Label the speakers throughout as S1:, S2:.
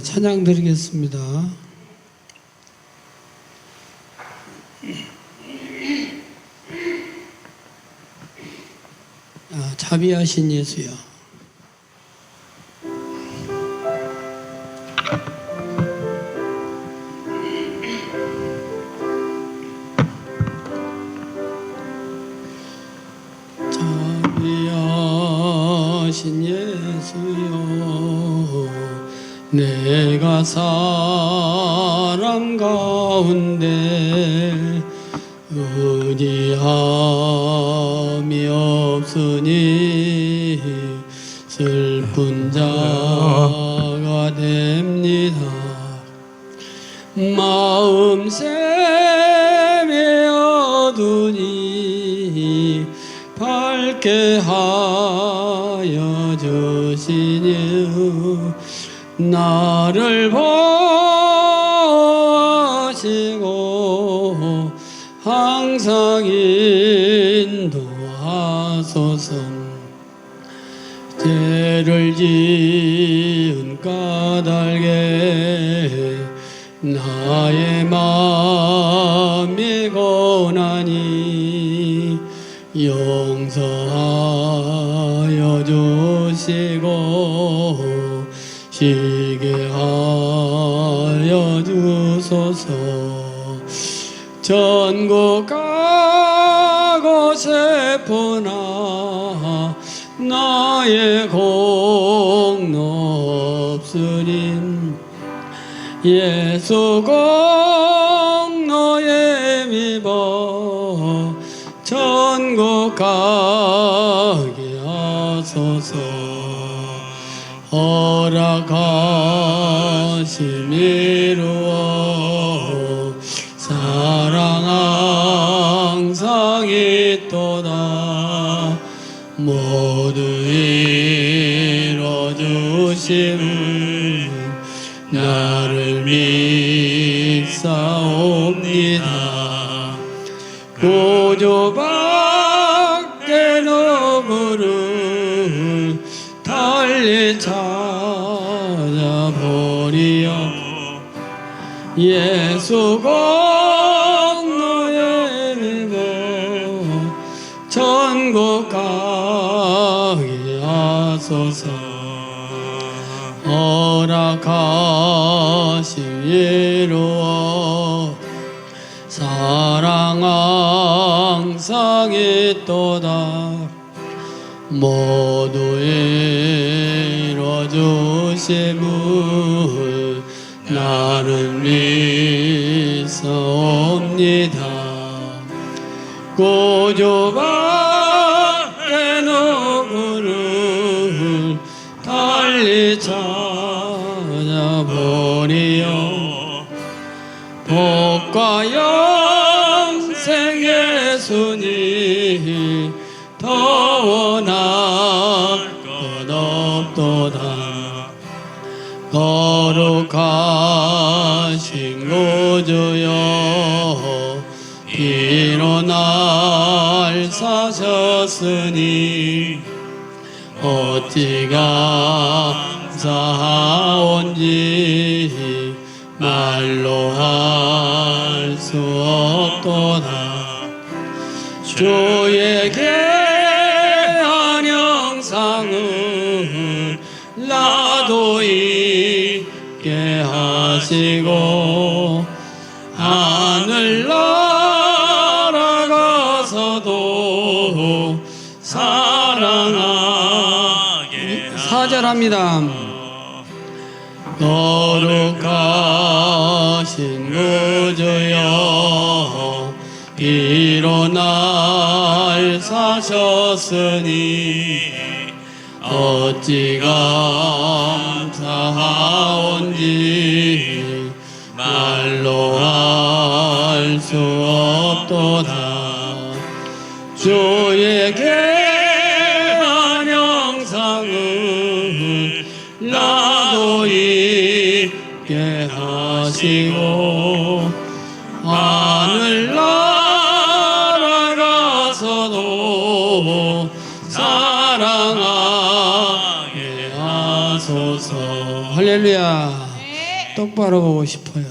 S1: 찬양 드리겠습니다. 자비하신 예수여. 자비하신 예수여, 내가 사람 가운데 의지함이 없으니 슬픈 자가 됩니다. 마음 샘에 어두니 밝게 하여 주시니 나를 보호하시고 항상 인도하소서. 죄를 지은 까닭에 나의 마음이 고나니 용서하여 주시고 쉬게 하여 주소서. 전국 가고 싶으나 나의 공로 없으니 예수 공로에 입어 전국 가게 하소서. 허락하심 이루어 사랑 항상 있도다. 모두 이뤄주심은 나를 믿사옵니다. 구주밖에 누구를 달리 찾아보리요. 예수 공로에 믿어 전국 가게 하소서. 허락하심 이루어 사랑 항상 있도다. 모두 이뤄주심을 나는 믿사옵니다. 구주밖에 누구를 달리 찾아보리요. 복과 영생 예수님 더 원할 것 없도다. 거룩하신 구주여, 피로 날 사셨으니 어찌 감사하온지 말로 할 수 없도다. 주의 귀한 영상을 나도 있게 하시고 하늘 날아가서도 사랑하게 사절합니다. 거룩하신 구주여, 피로 날 사셨으니 어찌 감사하온지 말로 할 수 없도다. 주의 귀한 영상을 나도 있게 하시고 하늘 날아가서도 사랑하게 하소서. 할렐루야. 똑바로 보고 싶어요.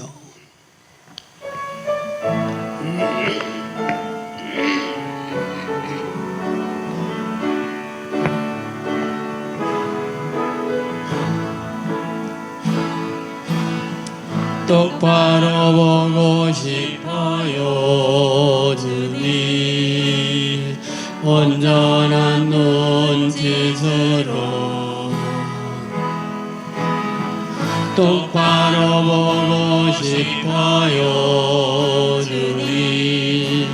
S1: 똑바로 보고 싶어요. 주님 온전한 눈짓으로 똑바로 보고 싶어요. 주님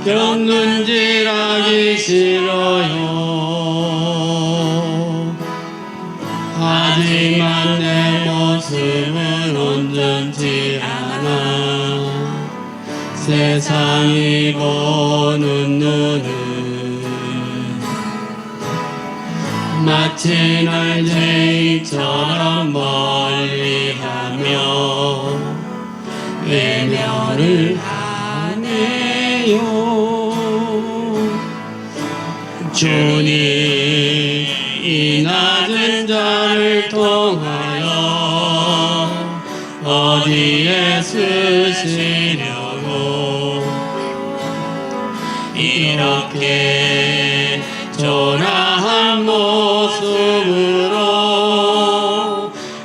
S1: 견눈질하기 싫어요. 하지만 내 모습은 온전치 않아. 세상이 보는 눈은 마치 날 죄인처럼 멀리하며 외면을 하네요. 주님 이 낮은 자를 통하여 어디에 쓰시려고 이렇게 초라한 모습으로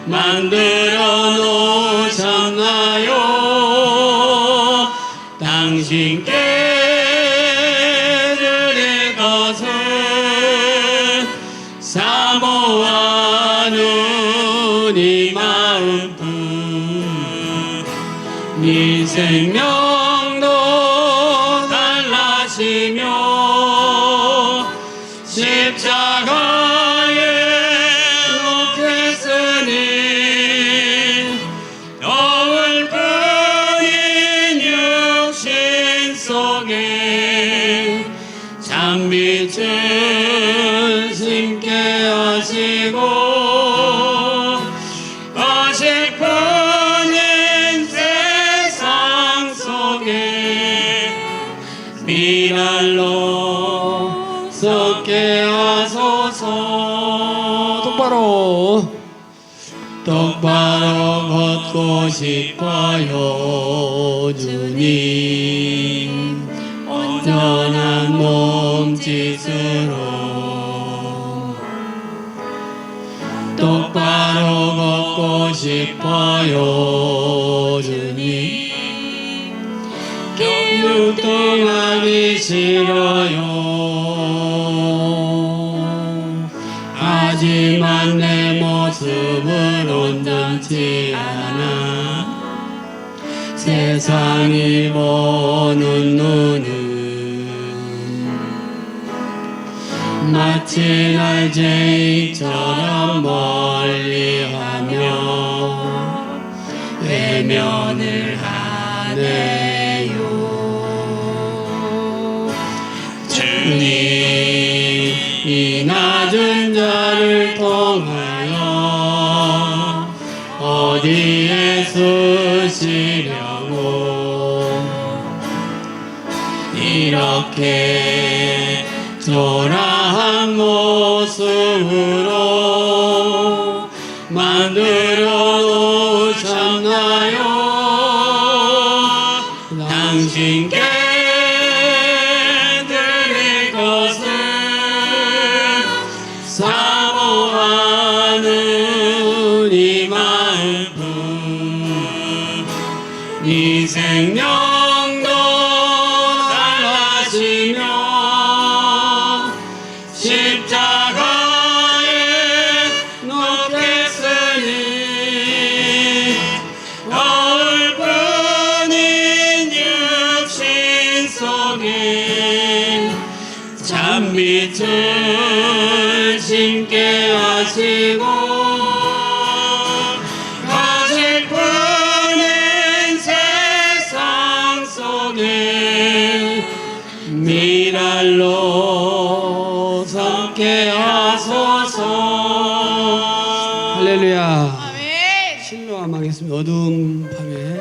S1: 만들어 놓으셨나요? 당신께 드릴 것은 사모하는 이 마음뿐. 네 생명도 달라시며 십자가에 놓겠으니 너울 뿐인 육신 속에 참빛을 심게 하시고 어설픈 세상 속에 미랄로 섞게 하소서. 똑바로 걷고 싶어요. 주님 온전한 몸짓으로 똑바로 걷고 싶어요. 주님 율동하기 싫어요. 하지만 내 모습은 온전치 않아. 세상이 보는 눈은 마치 날 죄인처럼 멀리하며 외면을 하네요. 주님 이 낮은 자를 통하여 어디에 쓰시려고 이렇게 초라한 모습으로 만들어 놓으셨나요? 당신께 드릴 것은 사모하는 이 마음뿐. 네 생명도 달라시며 십자가에 놓겠으니 거울 뿐인 육신 속에 참빛을 심게 하시고 어설픈 세상 속에 미랄로 삼게 하소서. 할렐루야.
S2: 아멘.
S1: 실로 암하겠습니다. 어두운 밤에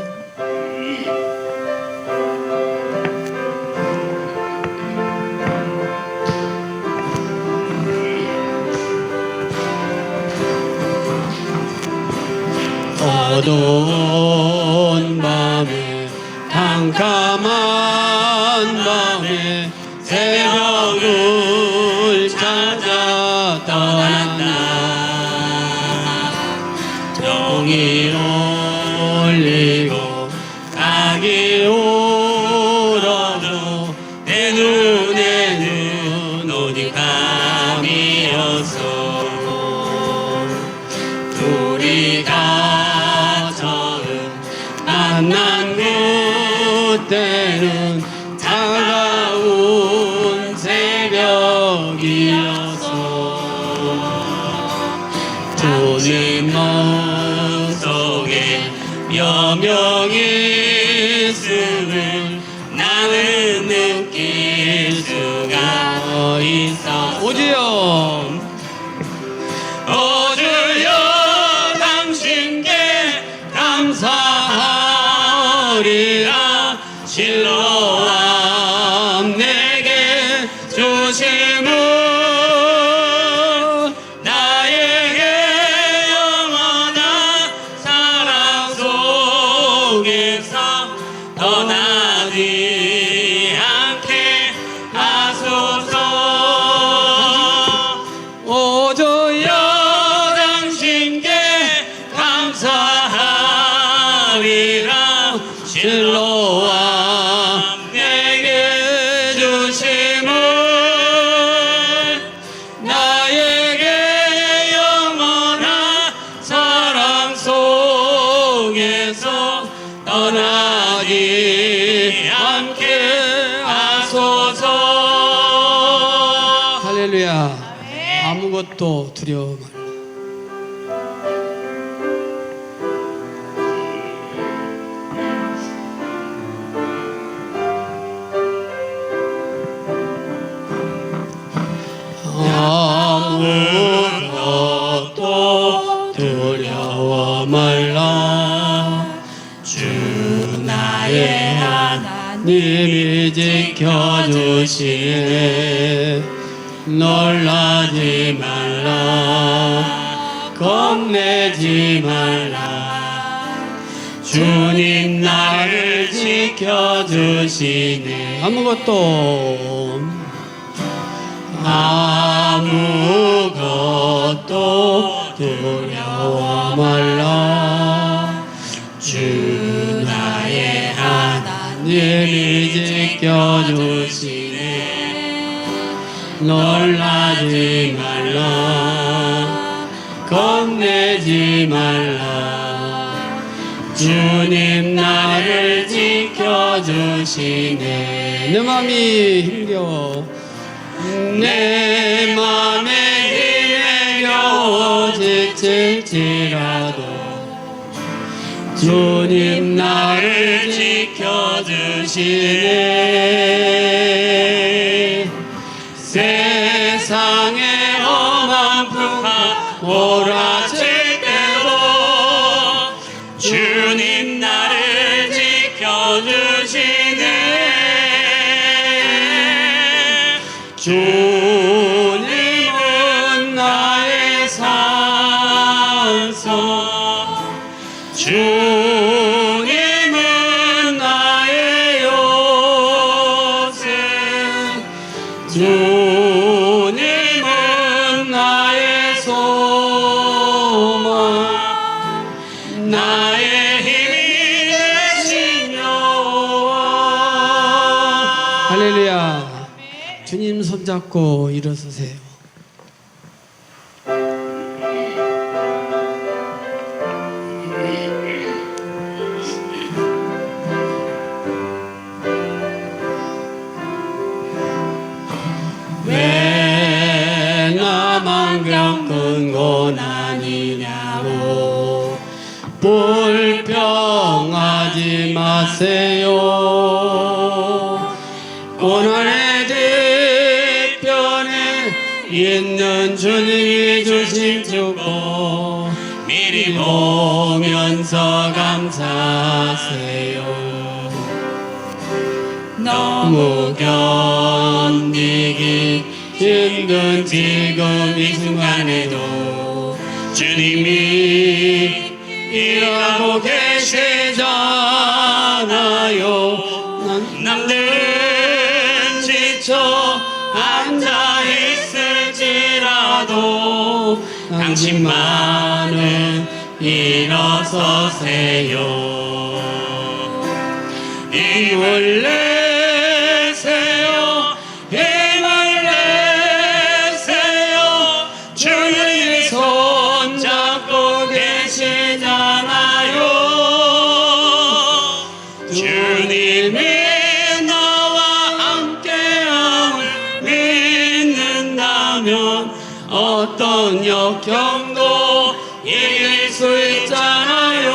S1: 어두운 밤에 캄캄한 밤에 새벽을 찾아 떠난다. 종이 울리고 각이 울어도 내 눈에는 오직 밤이었어. 우리가 처음 만난 그때는 차가운 새벽이었어. 주님 마음속에 여명이 있음을 나는 느낄 수가 있어. 오주여 오주여 당신께 감사하리라. 실로암 내게 주심을 나에게 영원한 사랑 속에서 떠나지 않게 하소서. 오주여 당신께 감사하리라. 실로암 내게 주심을 나에게 영원한 사랑 속에서 떠나지 않게 하소서. 할렐루야. 아무것도 두려워 말라. 아무것도 두려워 말라. 주 나의 하나님이 지켜주시네. 놀라지 말라. 겁내지 말라. 주님 나를 지켜주시네. 아무것도 두려워 말라. 주 나의 하나님이 지켜주시네. 놀라지 말라. 겁내지 말라. 주님 나를 지켜주시네. 내 맘이 힘겨워 내 맘에 힘에 겨워 지칠지라도 주님 나를 지켜주시네. 세상에 험한 풍파 몰아칠 때도 주님 나를 지켜주시네. 주님은 나의 산성, 주님은 나의 요새, 주님은 나의 소망, 나의 힘이 되신 여호와. 할렐루야. 주님 손잡고 일어서세요. 왜 나만 겪은 고난이냐고 불평하지 마세요. 고난의 뒤편에 있는 주님이 주신 축복 미리 보면서 감사하세요. 너무 견디기 힘든 지금 이 순간에도 주님이 일하고 계시잖아요. 남들은 지쳐 앉아 있을지라도 당신만은 일어서세요. 힘을 내세요. 힘을 내세요. 주님이 손잡고 계시잖아요. 주님이 나와 함께함을 믿는다면 어떤 역경도 이길 수 있잖아요.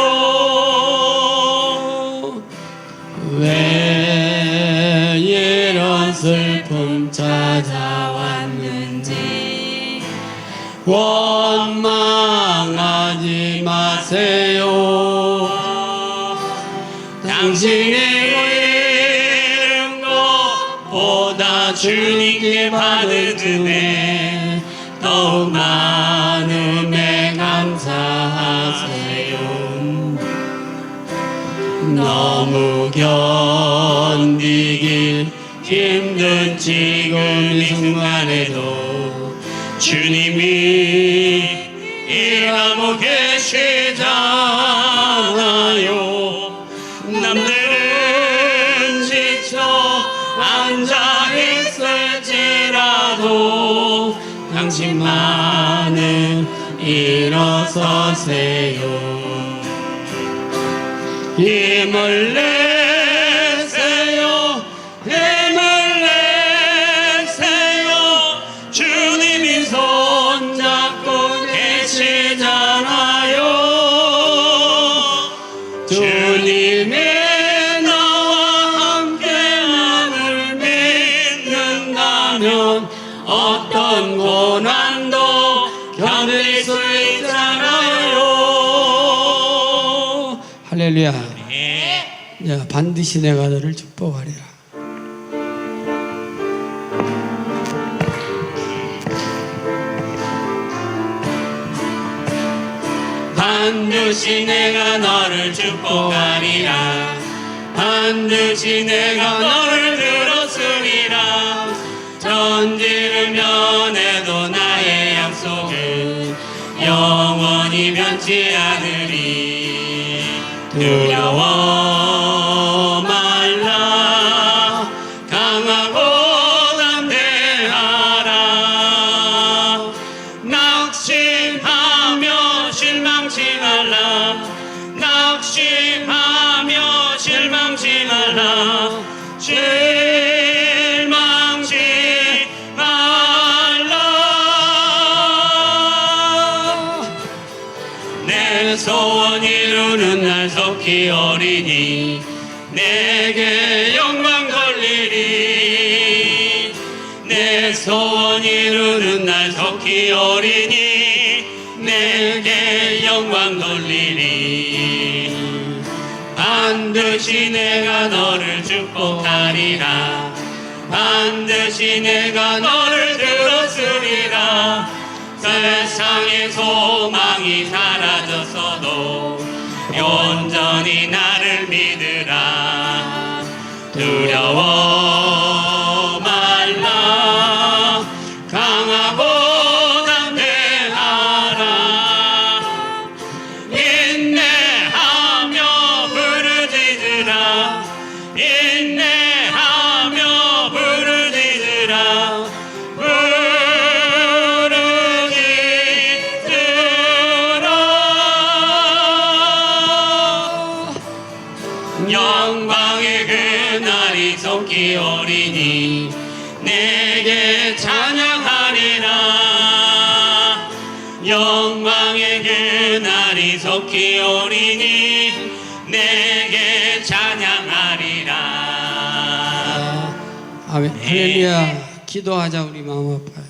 S1: 왜 이런 슬픔 찾아왔는지 원망하지 마세요. 당신이 이룬 것보다 주님께 받은 은혜 더욱 많음에 감사하세요. 너무 견디기 힘든 지금 이 순간에도 주님이 일하고 계시잖아요. 남들은 지쳐 앉아 있을지라도 당신만은 일어서세요. 힘을 내세요. 힘을 내세요. 주님이 손잡고 계시잖아요. 주님이 나와 함께함을 믿는다면 어떤 고난도 견딜 수 있잖아요. 할렐루야. 야, 반드시 내가 너를 축복하리라. 반드시 내가 너를 축복하리라. 반드시 내가 너를 들었으리라. 천지를 면해도 나의 약속은 영원히 변치 않으리. 두려워 말라. 강하고 담대하라. 낙심하며 실망치 말라. 낙심하며 실망치 말라. 실망치 말라. 내 소원 이루는 날 속히 오리니 내게 영광 돌리리. 내 소원 이루는 날 속히 오리니 내게 영광 돌리리. 반드시 내가 너를 축복하리라. 반드시 내가 너를 들었으리라. 세상의 소망이 사라졌어도 온전히 나를 믿으라. 두려워 말라. 강하고 담대하라. 인내하며 부르짖으라. 인내하며 부르짖으라. 영광의 그날이 속히 오리니 내게 찬양하리라. 영광의 그날이 속히 오리니 내게 찬양하리라. 아멘. 할렐루야. 기도하자. 우리 마음 아파요.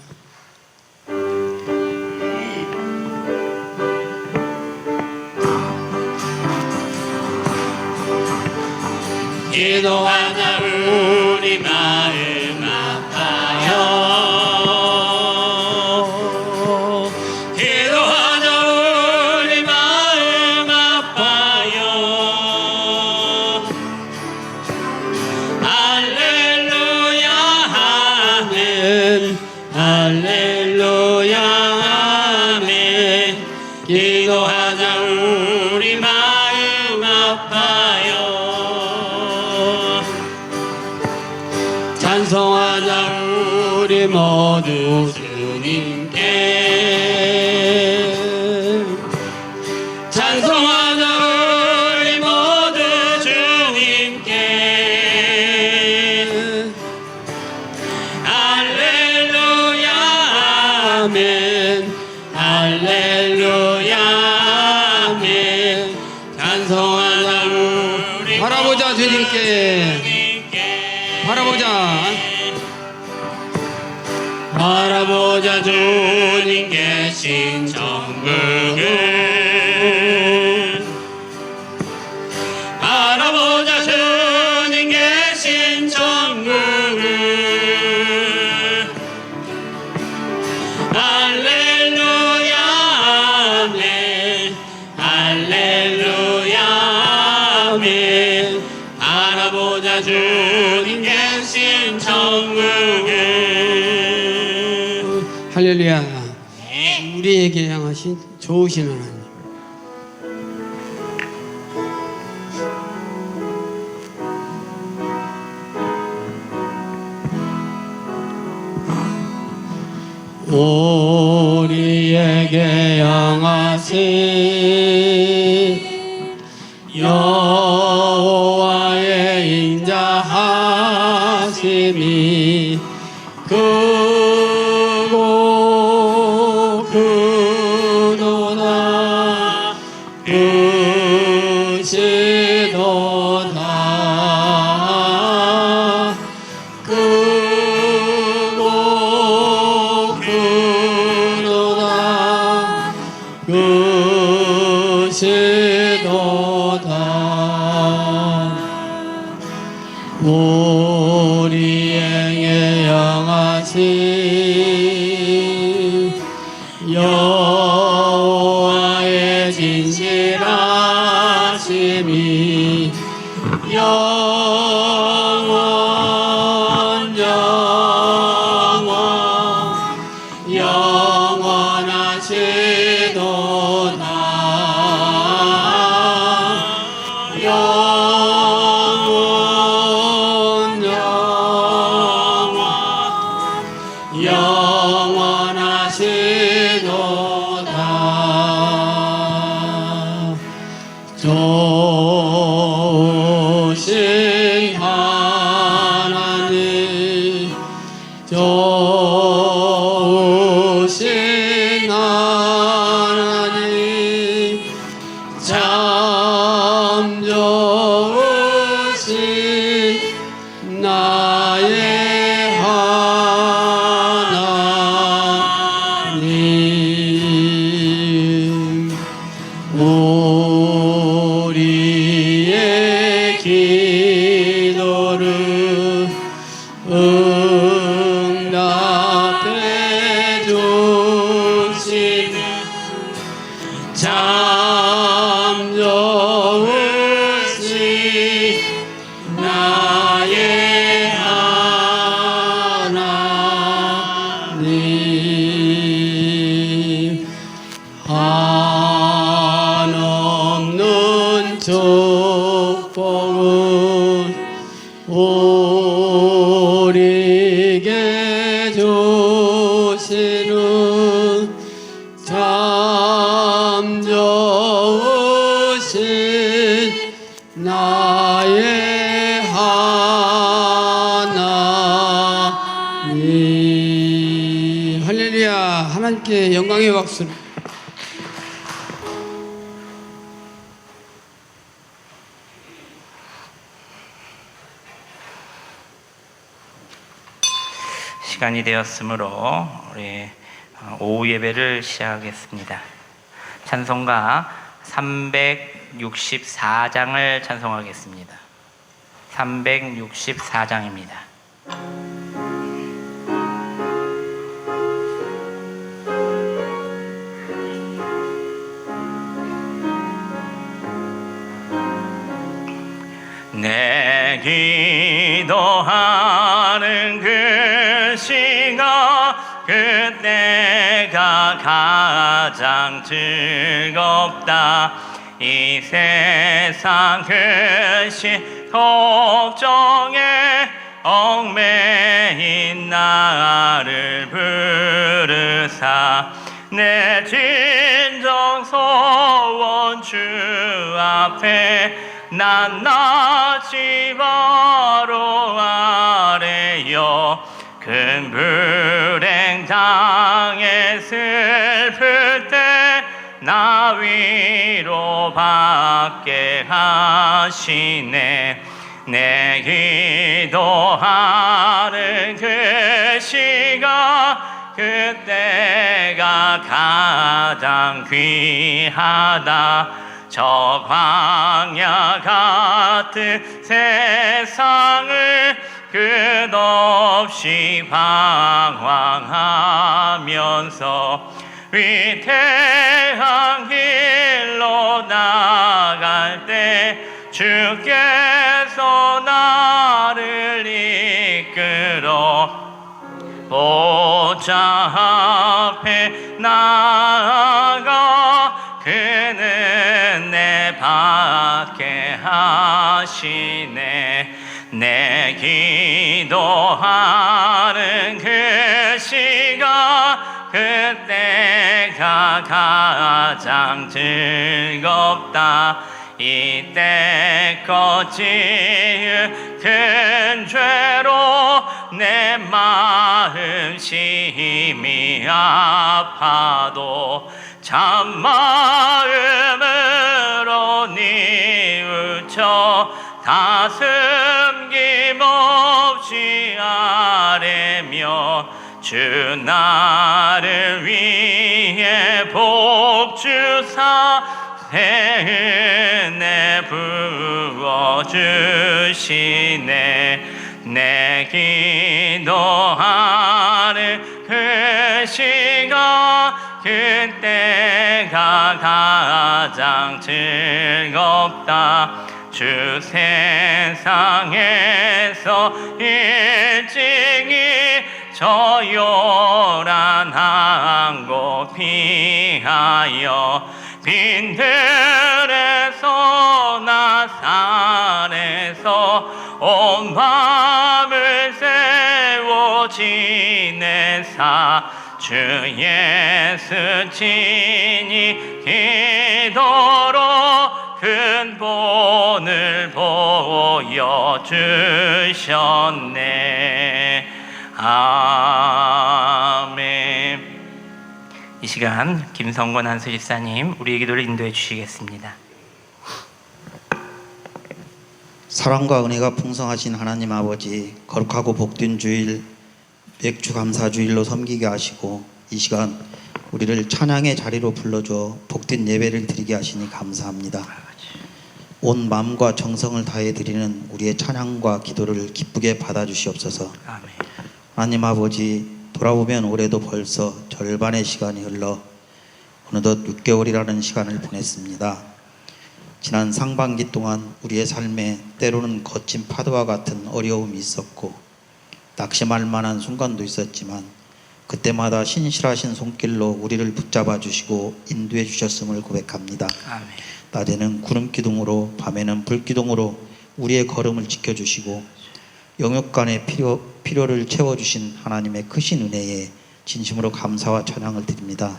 S1: 기도하자. 우리 마음 아파요. 기도하자. 우리 마음 아파요. 찬송하자 우리 모두 주님께 찬송하자 우리 모두 주님께 할렐루야 아멘 할렐루야 아멘 찬송하자 우리 바라보자 주님께 바라보자 주님 계신 천국을 바라보자 주님 계신 천국을 할렐루야 아멘 할렐루야 아멘 바라보자 주님 계신 천국을 할렐루야. 우리에게 향하신 좋으신 하나님 우리에게 향하신 여호와의 인자하심이 크고 크도다 크시도다 크고 크도다 크시도다 우리에게 향하신 여호와의 진실하심이 영원하시도다 좋으신 하나님 좋으신 하나님 참 좋으신 나의 하나님 우리의 기도를 응답해 주시는 참 좋으신 나의 하나님 한없는 축복은 우리에게 주시는 참 좋으신 나의 하나님 할렐루야. 하나님께 영광의 박수를.
S2: 시간이 되었으므로 우리 오후 예배를 시작하겠습니다. 찬송가 364장을 찬송하겠습니다. 364장입니다. 내 기도하는 그 시간 그때가 가장 즐겁다. 이 세상 근심 걱정에 얽매인 나를 부르사 내 진정 소원 주 앞에 낱낱이 바로 아래여 큰 불행 당해 슬플 때 나 위로받게 하시네 내 기도하는 그 시간 그때가 가장 귀하다 저 광야 같은 세상을 끝없이 방황하면서 위태한 길로 나갈 때 주께서 나를 이끌어 보좌 앞에 나아가 그는 내 받게 하시네 내 기도하는 그 시간 그때가 가장 즐겁다 이때껏 지은 큰 죄로 내 마음 심히 아파도 참마음으로 뉘우쳐 다슴 김없이 아뢰며 주 나를 위해 복 주사 새 은혜 부어주시네 내 기도하는 그 시간 그때가 가장 즐겁다 주 세상에서 일찍이 저 요란한 곳 피하여 빈들에서 나산에서 온 밤을 세워 지내사 주 예수 친히 기도로 큰 본을 보여주셨네 아멘. 이 시간 김성권 한수 집사님 우리의 기도를 인도해 주시겠습니다.
S3: 사랑과 은혜가 풍성하신 하나님 아버지 거룩하고 복된 주일 맥주 감사 주일로 섬기게 하시고 이 시간 우리를 찬양의 자리로 불러줘 복된 예배를 드리게 하시니 감사합니다. 온 마음과 정성을 다해 드리는 우리의 찬양과 기도를 기쁘게 받아주시옵소서.
S2: 아멘.
S3: 하나님 아버지 돌아보면 올해도 벌써 절반의 시간이 흘러 어느덧 6개월이라는 시간을 보냈습니다. 지난 상반기 동안 우리의 삶에 때로는 거친 파도와 같은 어려움이 있었고 낙심할 만한 순간도 있었지만 그때마다 신실하신 손길로 우리를 붙잡아 주시고 인도해 주셨음을 고백합니다.
S2: 아멘.
S3: 낮에는 구름 기둥으로 밤에는 불 기둥으로 우리의 걸음을 지켜주시고 영육간의 필요를 채워주신 하나님의 크신 은혜에 진심으로 감사와 찬양을 드립니다.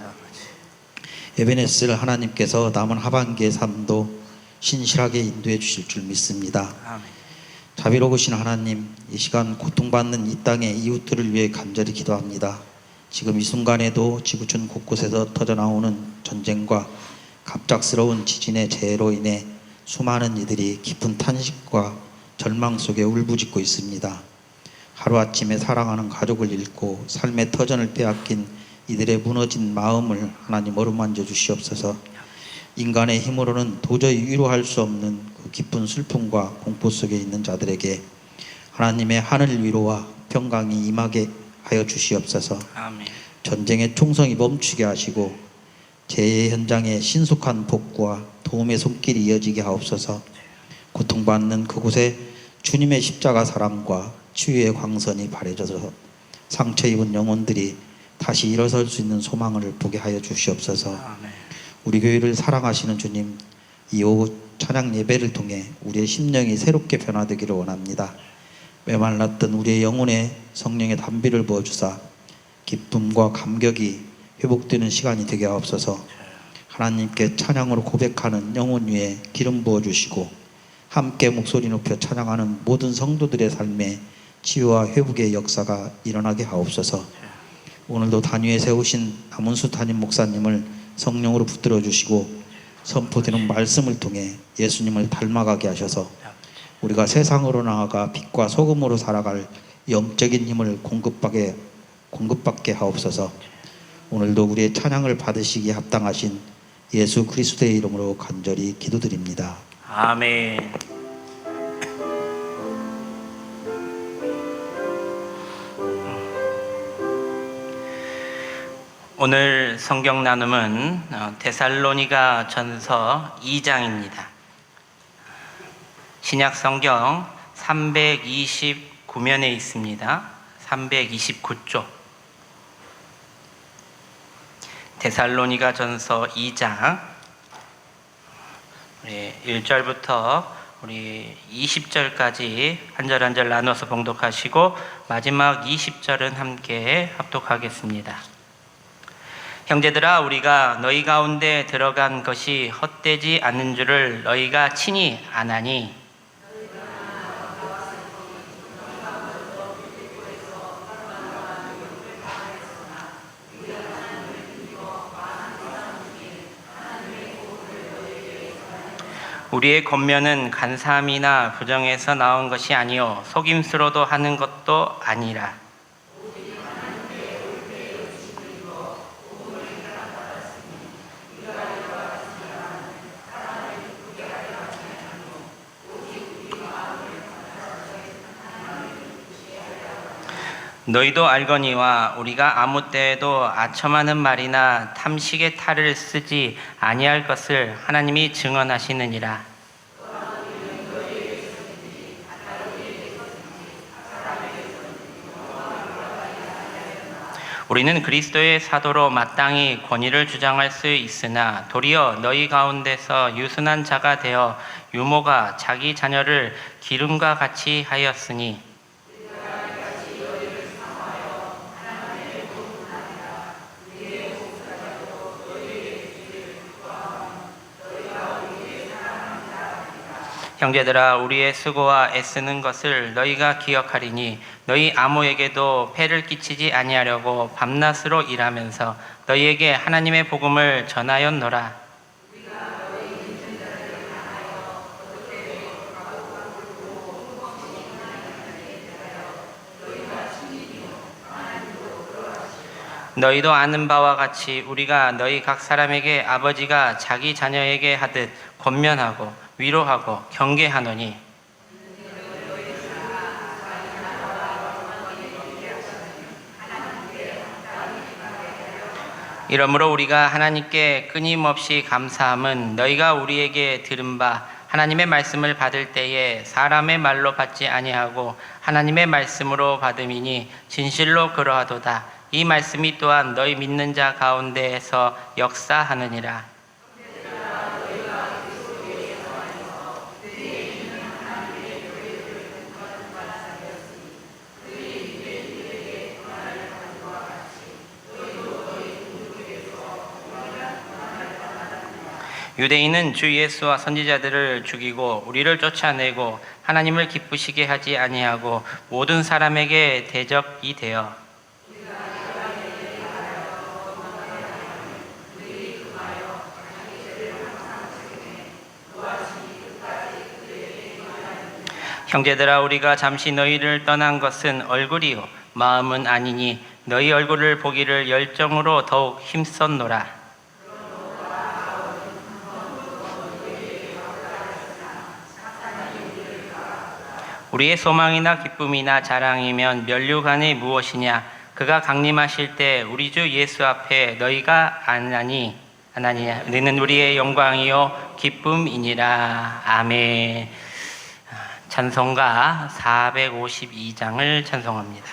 S3: 에베네스를 하나님께서 남은 하반기의 삶도 신실하게 인도해 주실 줄 믿습니다.
S2: 아멘.
S3: 자비로우신 하나님, 이 시간 고통받는 이 땅의 이웃들을 위해 간절히 기도합니다. 지금 이 순간에도 지구촌 곳곳에서 터져나오는 전쟁과 갑작스러운 지진의 재해로 인해 수많은 이들이 깊은 탄식과 절망 속에 울부짖고 있습니다. 하루아침에 사랑하는 가족을 잃고 삶의 터전을 빼앗긴 이들의 무너진 마음을 하나님 어루만져 주시옵소서. 인간의 힘으로는 도저히 위로할 수 없는 그 깊은 슬픔과 공포 속에 있는 자들에게 하나님의 하늘 위로와 평강이 임하게 하여 주시옵소서.
S2: 아멘.
S3: 전쟁의 총성이 멈추게 하시고 재해 현장에 신속한 복구와 도움의 손길이 이어지게 하옵소서. 고통받는 그곳에 주님의 십자가 사랑과 치유의 광선이 바래져서 상처 입은 영혼들이 다시 일어설 수 있는 소망을 보게 하여 주시옵소서.
S2: 아멘.
S3: 우리 교회를 사랑하시는 주님, 이 오후 찬양 예배를 통해 우리의 심령이 새롭게 변화되기를 원합니다. 메말랐던 우리의 영혼에 성령의 담비를 부어주사 기쁨과 감격이 회복되는 시간이 되게 하옵소서. 하나님께 찬양으로 고백하는 영혼 위에 기름 부어주시고 함께 목소리 높여 찬양하는 모든 성도들의 삶에 치유와 회복의 역사가 일어나게 하옵소서. 오늘도 단위에 세우신 남은수 담임 목사님을 성령으로 붙들어 주시고 선포되는 말씀을 통해 예수님을 닮아가게 하셔서 우리가 세상으로 나아가 빛과 소금으로 살아갈 영적인 힘을 공급받게 하옵소서. 오늘도 우리의 찬양을 받으시기에 합당하신 예수 그리스도의 이름으로 간절히 기도드립니다.
S2: 아멘. 오늘 성경 나눔은 데살로니가 전서 2장입니다. 신약 성경 329면에 있습니다. 329쪽. 데살로니가 전서 2장 1절부터 우리 20절까지 한 절 한 절 나눠서 봉독하시고 마지막 20절은 함께 합독하겠습니다. 형제들아, 우리가 너희 가운데 들어간 것이 헛되지 않는 줄을 너희가 친히 아나니 우리의 권면은 간사함이나 부정에서 나온 것이 아니요 속임수로도 하는 것도 아니라 너희도 알거니와 우리가 아무 때에도 아첨하는 말이나 탐식의 탈을 쓰지 아니할 것을 하나님이 증언하시느니라. 우리는 그리스도의 사도로 마땅히 권위를 주장할 수 있으나 도리어 너희 가운데서 유순한 자가 되어 유모가 자기 자녀를 기름과 같이 하였으니 형제들아, 우리의 수고와 애쓰는 것을 너희가 기억하리니 너희 아무에게도 폐를 끼치지 아니하려고 밤낮으로 일하면서 너희에게 하나님의 복음을 전하였노라. 너희도 아는 바와 같이 우리가 너희 각 사람에게 아버지가 자기 자녀에게 하듯 권면하고 위로하고 경계하노니 이러므로 우리가 하나님께 끊임없이 감사함은 너희가 우리에게 들은 바 하나님의 말씀을 받을 때에 사람의 말로 받지 아니하고 하나님의 말씀으로 받음이니 진실로 그러하도다. 이 말씀이 또한 너희 믿는 자 가운데에서 역사하느니라. 유대인은 주 예수와 선지자들을 죽이고 우리를 쫓아내고 하나님을 기쁘시게 하지 아니하고 모든 사람에게 대적이 되어 형제들아, 우리가 잠시 너희를 떠난 것은 얼굴이요 마음은 아니니 너희 얼굴을 보기를 열정으로 더욱 힘썼노라. 우리의 소망이나 기쁨이나 자랑이면 면류관이 무엇이냐? 그가 강림하실 때 우리 주 예수 앞에 너희가 아나니 너는 우리의 영광이요 기쁨이니라. 아멘. 찬송가 452장을 찬송합니다.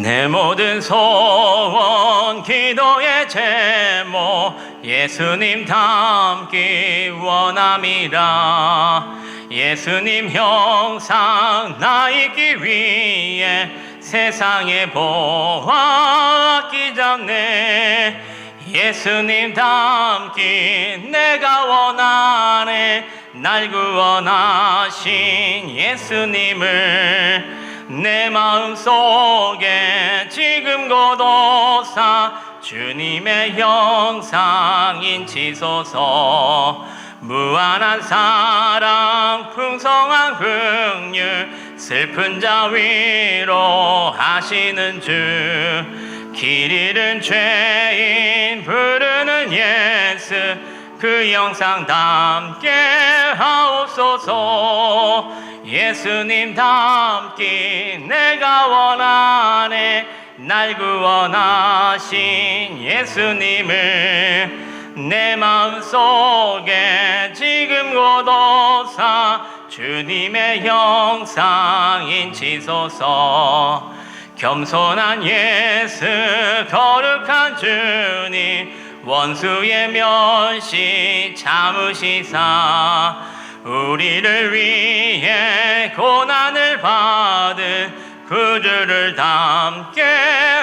S2: 내 내 모든 소원 기도의 제목 예수님 닮기 원함이라. 예수님 형상 나 있기 위해 세상에 보았기 전에 예수님 닮기 내가 원하네. 날 구원하신 예수님을 내 마음속에 지금 고도사 주님의 형상 인치소서. 무한한 사랑 풍성한 긍휼 슬픈 자 위로 하시는 주. 길 잃은 죄인 부르는 예수 그 영상 담게 하옵소서. 예수님 닮기 내가 원하네. 날 구원하신 예수님을 내 마음속에 지금 고도사 주님의 형상 인치소서. 겸손한 예수 거룩한 주님 원수의 멸시 참으시사 우리를 위해 고난을 받은 구주를 닮게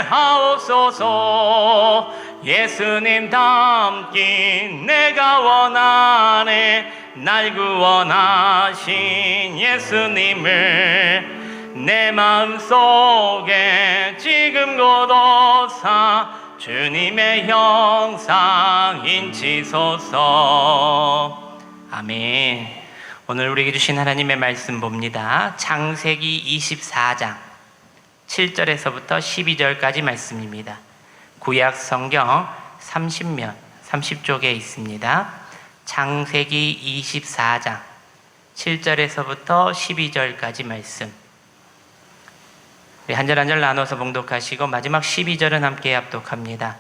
S2: 하옵소서. 예수님 닮기 내가 원하네. 날 구원하신 예수님을 내 마음속에 지금 고도사 주님의 형상 인치소서. 아멘. 오늘 우리에게 주신 하나님의 말씀 봅니다. 창세기 24장 7절에서부터 12절까지 말씀입니다. 구약 성경 30쪽에 있습니다. 창세기 24장 7절에서부터 12절까지 말씀. 우리 한 절 한 절 나눠서 봉독하시고 마지막 12절은 함께 합독합니다.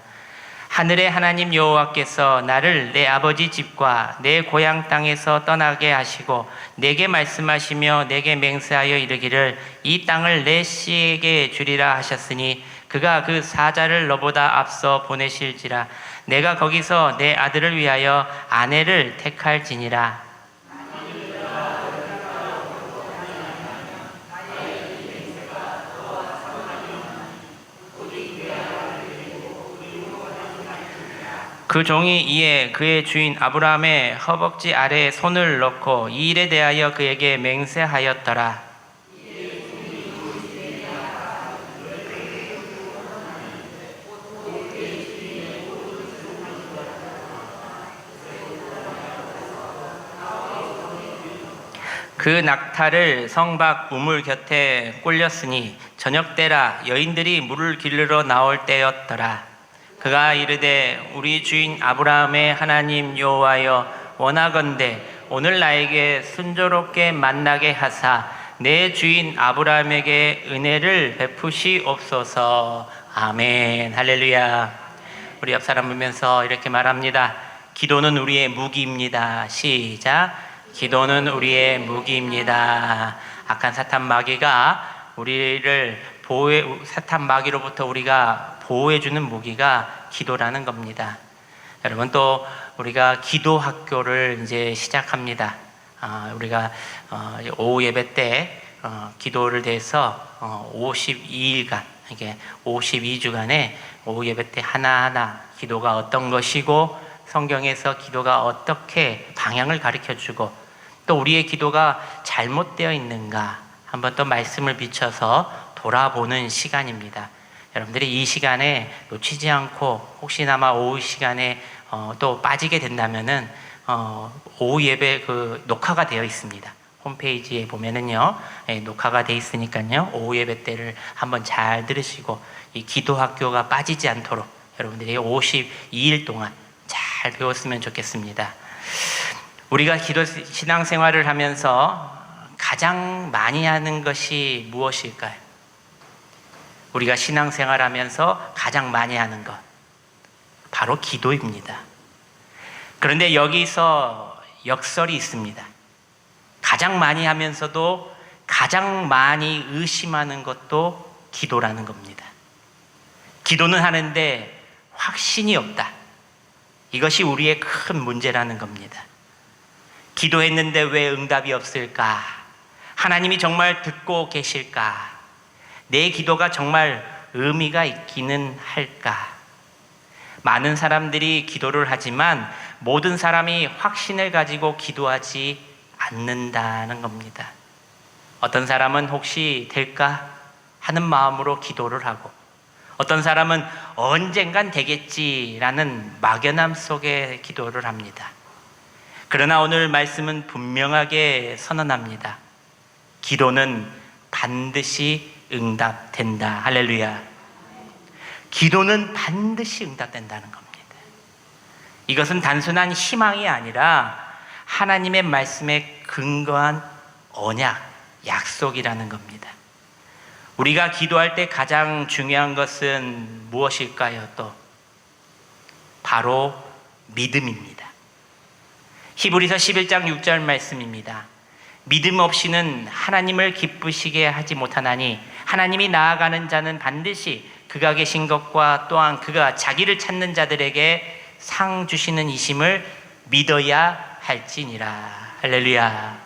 S2: 하늘의 하나님 여호와께서 나를 내 아버지 집과 내 고향 땅에서 떠나게 하시고 내게 말씀하시며 내게 맹세하여 이르기를 이 땅을 내 씨에게 주리라 하셨으니 그가 그 사자를 너보다 앞서 보내실지라. 내가 거기서 내 아들을 위하여 아내를 택할지니라. 그 종이 이에 그의 주인 아브라함의 허벅지 아래에 손을 넣고 이 일에 대하여 그에게 맹세하였더라. 그 낙타를 성 밖 우물 곁에 꼴렸으니 저녁 때라 여인들이 물을 기르러 나올 때였더라. 그가 이르되 우리 주인 아브라함의 하나님 여호와여 원하건대 오늘 나에게 순조롭게 만나게 하사 내 주인 아브라함에게 은혜를 베푸시옵소서. 아멘. 할렐루야. 우리 옆 사람 보면서 이렇게 말합니다. 기도는 우리의 무기입니다. 시작. 기도는 우리의 무기입니다. 악한 사탄 마귀가 우리를 사탄 마귀로부터 우리가 보호해주는 무기가 기도라는 겁니다. 여러분, 또 우리가 기도 학교를 이제 시작합니다. 우리가 오후 예배 때 기도를 대해서 52일간, 이게 52주간에 오후 예배 때 하나하나 기도가 어떤 것이고 성경에서 기도가 어떻게 방향을 가르쳐주고 또 우리의 기도가 잘못되어 있는가 한번 또 말씀을 비춰서 돌아보는 시간입니다. 여러분들이 이 시간에 놓치지 않고 혹시나마 오후 시간에 또 빠지게 된다면은 오후 예배 그 녹화가 되어 있습니다. 홈페이지에 보면은요, 녹화가 되어 있으니까요, 오후 예배 때를 한번 잘 들으시고 이 기도 학교가 빠지지 않도록 여러분들이 52일 동안 잘 배웠으면 좋겠습니다. 우리가 기도 신앙생활을 하면서 가장 많이 하는 것이 무엇일까요? 우리가 신앙생활하면서 가장 많이 하는 것 바로 기도입니다. 그런데 여기서 역설이 있습니다. 가장 많이 하면서도 가장 많이 의심하는 것도 기도라는 겁니다. 기도는 하는데 확신이 없다. 이것이 우리의 큰 문제라는 겁니다. 기도했는데 왜 응답이 없을까? 하나님이 정말 듣고 계실까? 내 기도가 정말 의미가 있기는 할까? 많은 사람들이 기도를 하지만 모든 사람이 확신을 가지고 기도하지 않는다는 겁니다. 어떤 사람은 혹시 될까 하는 마음으로 기도를 하고, 어떤 사람은 언젠간 되겠지라는 막연함 속에 기도를 합니다. 그러나 오늘 말씀은 분명하게 선언합니다. 기도는 반드시 응답된다. 할렐루야. 기도는 반드시 응답된다는 겁니다. 이것은 단순한 희망이 아니라 하나님의 말씀에 근거한 언약, 약속이라는 겁니다. 우리가 기도할 때 가장 중요한 것은 무엇일까요? 또 바로 믿음입니다. 히브리서 11장 6절 말씀입니다. 믿음 없이는 하나님을 기쁘시게 하지 못하나니 하나님이 나아가는 자는 반드시 그가 계신 것과 또한 그가 자기를 찾는 자들에게 상 주시는 이심을 믿어야 할지니라. 할렐루야.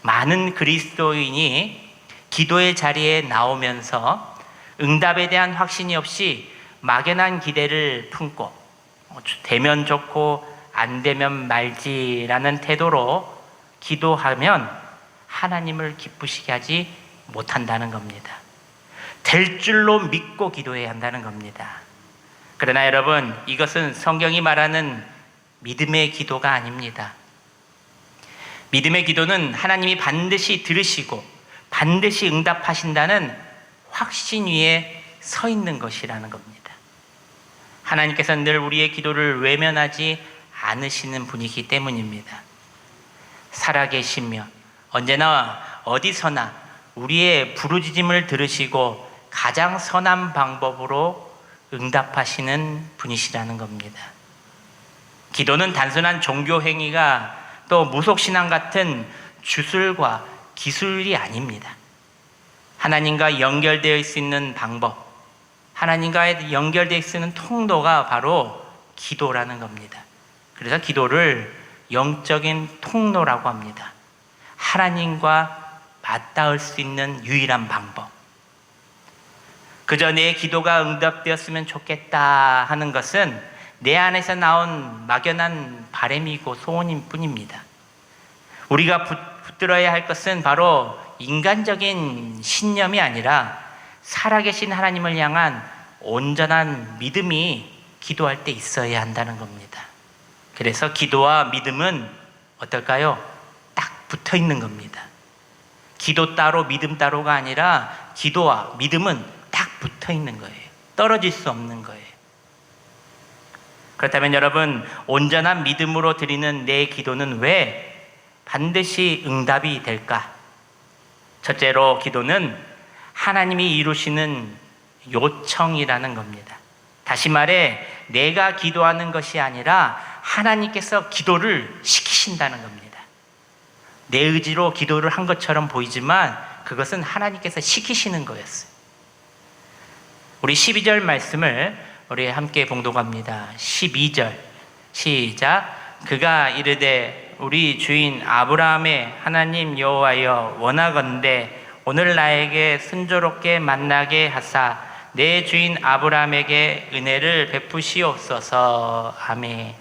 S2: 많은 그리스도인이 기도의 자리에 나오면서 응답에 대한 확신이 없이 막연한 기대를 품고 되면 좋고 안 되면 말지라는 태도로 기도하면 하나님을 기쁘시게 하지 못한다는 겁니다. 될 줄로 믿고 기도해야 한다는 겁니다. 그러나 여러분, 이것은 성경이 말하는 믿음의 기도가 아닙니다. 믿음의 기도는 하나님이 반드시 들으시고 반드시 응답하신다는 확신 위에 서 있는 것이라는 겁니다. 하나님께서는 늘 우리의 기도를 외면하지 않으시는 분이기 때문입니다. 살아계시며 언제나 어디서나 우리의 부르짖음을 들으시고 가장 선한 방법으로 응답하시는 분이시라는 겁니다. 기도는 단순한 종교 행위가 또 무속신앙 같은 주술과 기술이 아닙니다. 하나님과 연결되어 있는 방법, 하나님과 연결되어 있는 통로가 바로 기도라는 겁니다. 그래서 기도를 영적인 통로라고 합니다. 하나님과 맞닿을 수 있는 유일한 방법. 그저 내 기도가 응답되었으면 좋겠다 하는 것은 내 안에서 나온 막연한 바람이고 소원일 뿐입니다. 우리가 붙들어야 할 것은 바로 인간적인 신념이 아니라 살아계신 하나님을 향한 온전한 믿음이 기도할 때 있어야 한다는 겁니다. 그래서 기도와 믿음은 어떨까요? 딱 붙어 있는 겁니다. 기도 따로 믿음 따로가 아니라 기도와 믿음은 딱 붙어 있는 거예요. 떨어질 수 없는 거예요. 그렇다면 여러분, 온전한 믿음으로 드리는 내 기도는 왜 반드시 응답이 될까? 첫째로 기도는 하나님이 이루시는 요청이라는 겁니다. 다시 말해 내가 기도하는 것이 아니라 하나님께서 기도를 시키신다는 겁니다. 내 의지로 기도를 한 것처럼 보이지만 그것은 하나님께서 시키시는 거였어요. 우리 12절 말씀을 우리 함께 봉독합니다. 12절 시작. 그가 이르되 우리 주인 아브라함의 하나님 여호와여 원하건대 오늘 나에게 순조롭게 만나게 하사 내 주인 아브라함에게 은혜를 베푸시옵소서. 아멘.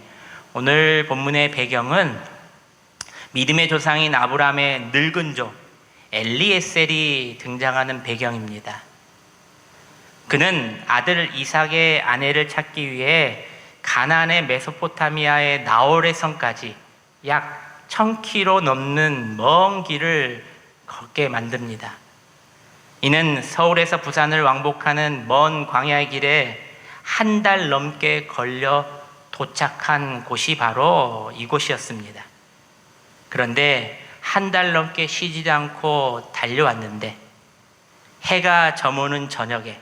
S2: 오늘 본문의 배경은 믿음의 조상인 아브라함의 늙은 종 엘리에셀이 등장하는 배경입니다. 그는 아들 이삭의 아내를 찾기 위해 가나안의 메소포타미아의 나홀의 성까지 약 1000km 넘는 먼 길을 걷게 만듭니다. 이는 서울에서 부산을 왕복하는 먼 광야의 길에 한 달 넘게 걸려 도착한 곳이 바로 이곳이었습니다. 그런데 한 달 넘게 쉬지도 않고 달려왔는데 해가 저무는 저녁에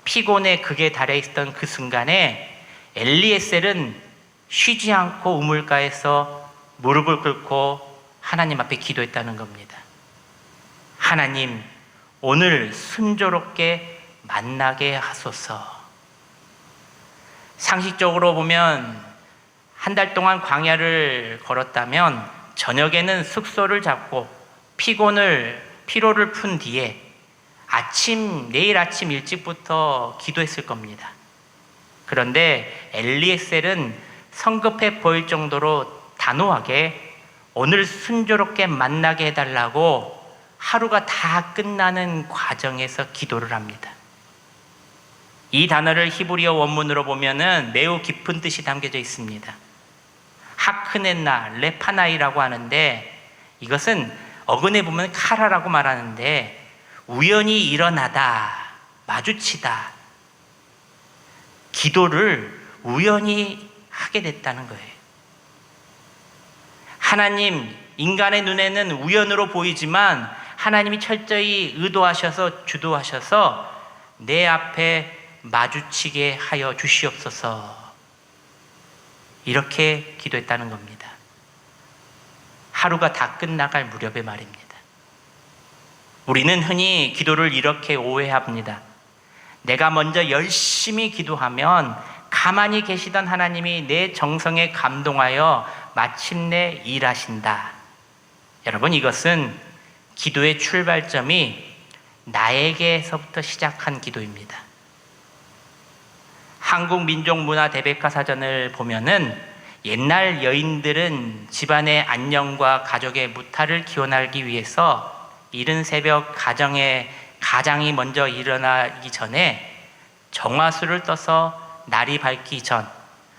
S2: 피곤에 극에 달해 있던 그 순간에 엘리에셀은 쉬지 않고 우물가에서 무릎을 꿇고 하나님 앞에 기도했다는 겁니다. 하나님, 오늘 순조롭게 만나게 하소서. 상식적으로 보면 한 달 동안 광야를 걸었다면 저녁에는 숙소를 잡고 피로를 푼 뒤에 내일 아침 일찍부터 기도했을 겁니다. 그런데 엘리에셀은 성급해 보일 정도로 단호하게 오늘 순조롭게 만나게 해달라고 하루가 다 끝나는 과정에서 기도를 합니다. 이 단어를 히브리어 원문으로 보면은 매우 깊은 뜻이 담겨져 있습니다. 하크넨나 레파나이라고 하는데, 이것은 어근에 보면 카라라고 말하는데 우연히 일어나다, 마주치다, 기도를 우연히 하게 됐다는 거예요. 하나님, 인간의 눈에는 우연으로 보이지만 하나님이 철저히 의도하셔서 주도하셔서 내 앞에 마주치게 하여 주시옵소서, 이렇게 기도했다는 겁니다. 하루가 다 끝나갈 무렵의 말입니다. 우리는 흔히 기도를 이렇게 오해합니다. 내가 먼저 열심히 기도하면 가만히 계시던 하나님이 내 정성에 감동하여 마침내 일하신다. 여러분, 이것은 기도의 출발점이 나에게서부터 시작한 기도입니다. 한국민족문화대백과사전을 보면은 옛날 여인들은 집안의 안녕과 가족의 무탈을 기원하기 위해서 이른 새벽 가장이 먼저 일어나기 전에 정화수를 떠서 날이 밝기 전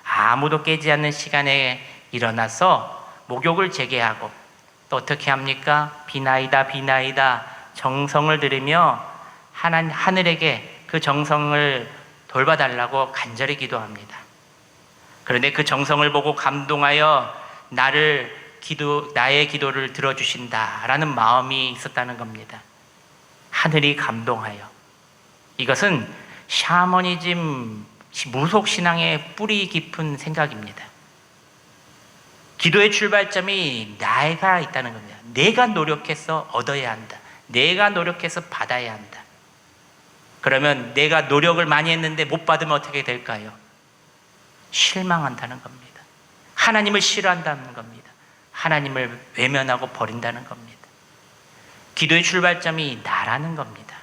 S2: 아무도 깨지 않는 시간에 일어나서 목욕을 재개하고, 또 어떻게 합니까? 비나이다 비나이다 정성을 들이며 하늘에게 그 정성을 돌봐달라고 간절히 기도합니다. 그런데 그 정성을 보고 감동하여 나의 기도를 들어주신다라는 마음이 있었다는 겁니다. 하늘이 감동하여. 이것은 샤머니즘, 무속신앙의 뿌리 깊은 생각입니다. 기도의 출발점이 나가 있다는 겁니다. 내가 노력해서 얻어야 한다. 내가 노력해서 받아야 한다. 그러면 내가 노력을 많이 했는데 못 받으면 어떻게 될까요? 실망한다는 겁니다. 하나님을 싫어한다는 겁니다. 하나님을 외면하고 버린다는 겁니다. 기도의 출발점이 나라는 겁니다.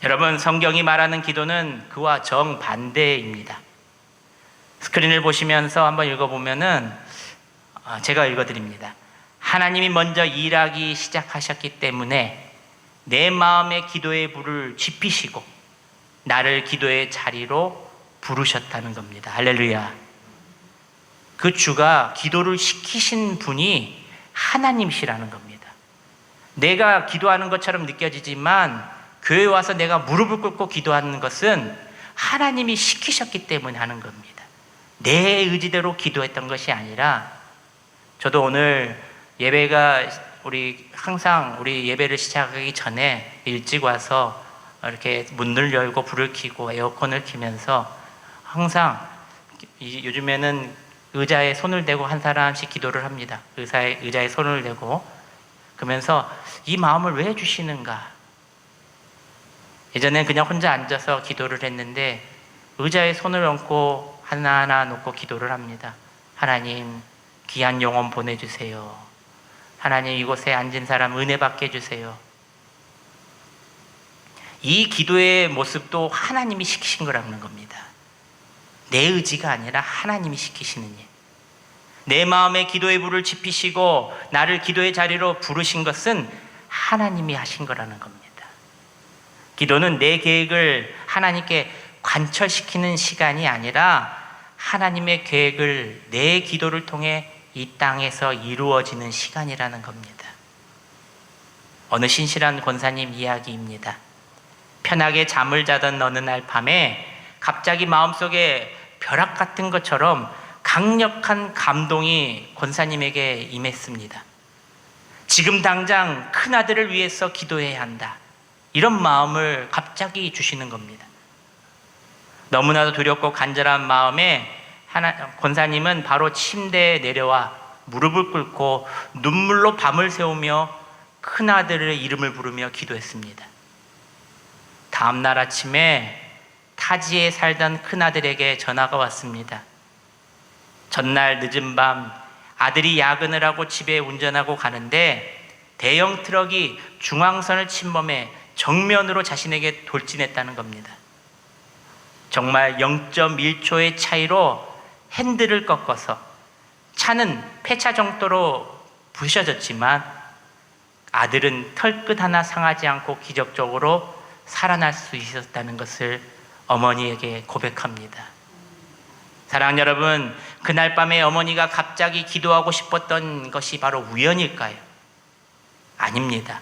S2: 여러분, 성경이 말하는 기도는 그와 정반대입니다. 스크린을 보시면서 한번 읽어보면은 제가 읽어드립니다. 하나님이 먼저 일하기 시작하셨기 때문에 내 마음의 기도의 불을 지피시고 나를 기도의 자리로 부르셨다는 겁니다. 할렐루야. 그 주가 기도를 시키신 분이 하나님이시라는 겁니다. 내가 기도하는 것처럼 느껴지지만 교회에 와서 내가 무릎을 꿇고 기도하는 것은 하나님이 시키셨기 때문에 하는 겁니다. 내 의지대로 기도했던 것이 아니라, 저도 오늘 항상 우리 예배를 시작하기 전에 일찍 와서 이렇게 문을 열고 불을 켜고 에어컨을 켜면서 항상 요즘에는 의자에 손을 대고 한 사람씩 기도를 합니다. 의자에 손을 대고, 그러면서 이 마음을 왜 주시는가? 예전엔 그냥 혼자 앉아서 기도를 했는데 의자에 손을 얹고 하나하나 놓고 기도를 합니다. 하나님, 귀한 영혼 보내주세요. 하나님, 이곳에 앉은 사람 은혜 받게 해주세요. 이 기도의 모습도 하나님이 시키신 거라는 겁니다. 내 의지가 아니라 하나님이 시키시는 일. 내 마음에 기도의 불을 지피시고 나를 기도의 자리로 부르신 것은 하나님이 하신 거라는 겁니다. 기도는 내 계획을 하나님께 관철시키는 시간이 아니라 하나님의 계획을 내 기도를 통해 이 땅에서 이루어지는 시간이라는 겁니다. 어느 신실한 권사님 이야기입니다. 편하게 잠을 자던 어느 날 밤에 갑자기 마음속에 벼락 같은 것처럼 강력한 감동이 권사님에게 임했습니다. 지금 당장 큰아들을 위해서 기도해야 한다. 이런 마음을 갑자기 주시는 겁니다. 너무나도 두렵고 간절한 마음에 권사님은 바로 침대에 내려와 무릎을 꿇고 눈물로 밤을 새우며 큰아들의 이름을 부르며 기도했습니다. 다음날 아침에 타지에 살던 큰아들에게 전화가 왔습니다. 전날 늦은 밤 아들이 야근을 하고 집에 운전하고 가는데 대형 트럭이 중앙선을 침범해 정면으로 자신에게 돌진했다는 겁니다. 정말 0.1초의 차이로 핸들을 꺾어서 차는 폐차 정도로 부셔졌지만 아들은 털끝 하나 상하지 않고 기적적으로 살아날 수 있었다는 것을 어머니에게 고백합니다. 사랑하는 여러분, 그날 밤에 어머니가 갑자기 기도하고 싶었던 것이 바로 우연일까요? 아닙니다.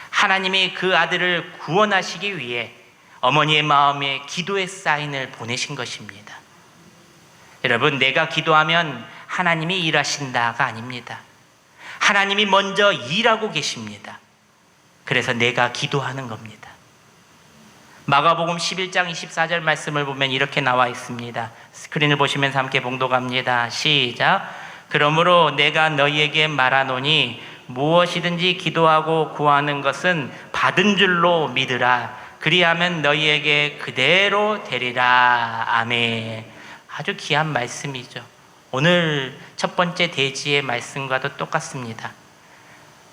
S2: 하나님이 그 아들을 구원하시기 위해 어머니의 마음에 기도의 사인을 보내신 것입니다. 여러분, 내가 기도하면 하나님이 일하신다가 아닙니다. 하나님이 먼저 일하고 계십니다. 그래서 내가 기도하는 겁니다. 마가복음 11장 24절 말씀을 보면 이렇게 나와 있습니다. 스크린을 보시면서 함께 봉독합니다. 시작. 그러므로 내가 너희에게 말하노니 무엇이든지 기도하고 구하는 것은 받은 줄로 믿으라. 그리하면 너희에게 그대로 되리라. 아멘. 아주 귀한 말씀이죠. 오늘 첫 번째 대지의 말씀과도 똑같습니다.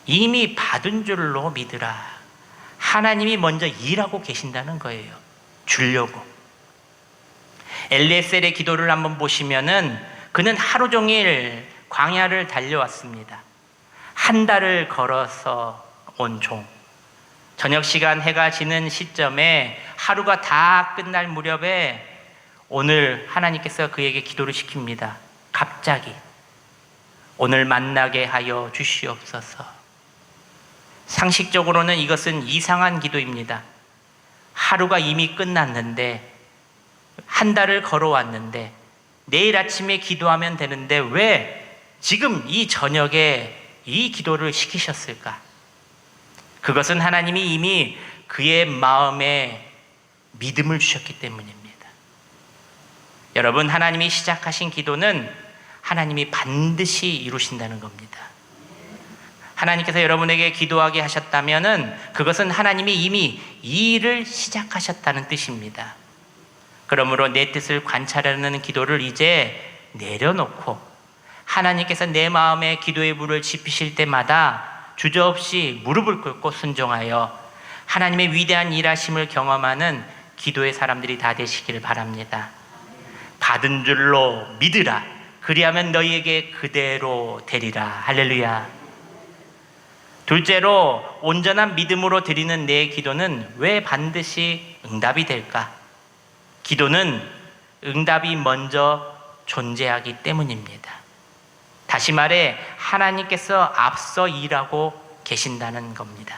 S2: 이미 받은 줄로 믿으라. 하나님이 먼저 일하고 계신다는 거예요. 주려고. 엘리에셀의 기도를 한번 보시면은 그는 하루 종일 광야를 달려왔습니다. 한 달을 걸어서 온 종. 저녁 시간 해가 지는 시점에 하루가 다 끝날 무렵에 오늘 하나님께서 그에게 기도를 시킵니다. 갑자기 오늘 만나게 하여 주시옵소서. 상식적으로는 이것은 이상한 기도입니다. 하루가 이미 끝났는데 한 달을 걸어왔는데 내일 아침에 기도하면 되는데 왜 지금 이 저녁에 이 기도를 시키셨을까? 그것은 하나님이 이미 그의 마음에 믿음을 주셨기 때문입니다. 여러분, 하나님이 시작하신 기도는 하나님이 반드시 이루신다는 겁니다. 하나님께서 여러분에게 기도하게 하셨다면은 그것은 하나님이 이미 이 일을 시작하셨다는 뜻입니다. 그러므로 내 뜻을 관찰하는 기도를 이제 내려놓고 하나님께서 내 마음에 기도의 불을 지피실 때마다 주저없이 무릎을 꿇고 순종하여 하나님의 위대한 일하심을 경험하는 기도의 사람들이 다 되시기를 바랍니다. 받은 줄로 믿으라. 그리하면 너희에게 그대로 되리라. 할렐루야. 둘째로, 온전한 믿음으로 드리는 내 기도는 왜 반드시 응답이 될까? 기도는 응답이 먼저 존재하기 때문입니다. 다시 말해 하나님께서 앞서 일하고 계신다는 겁니다.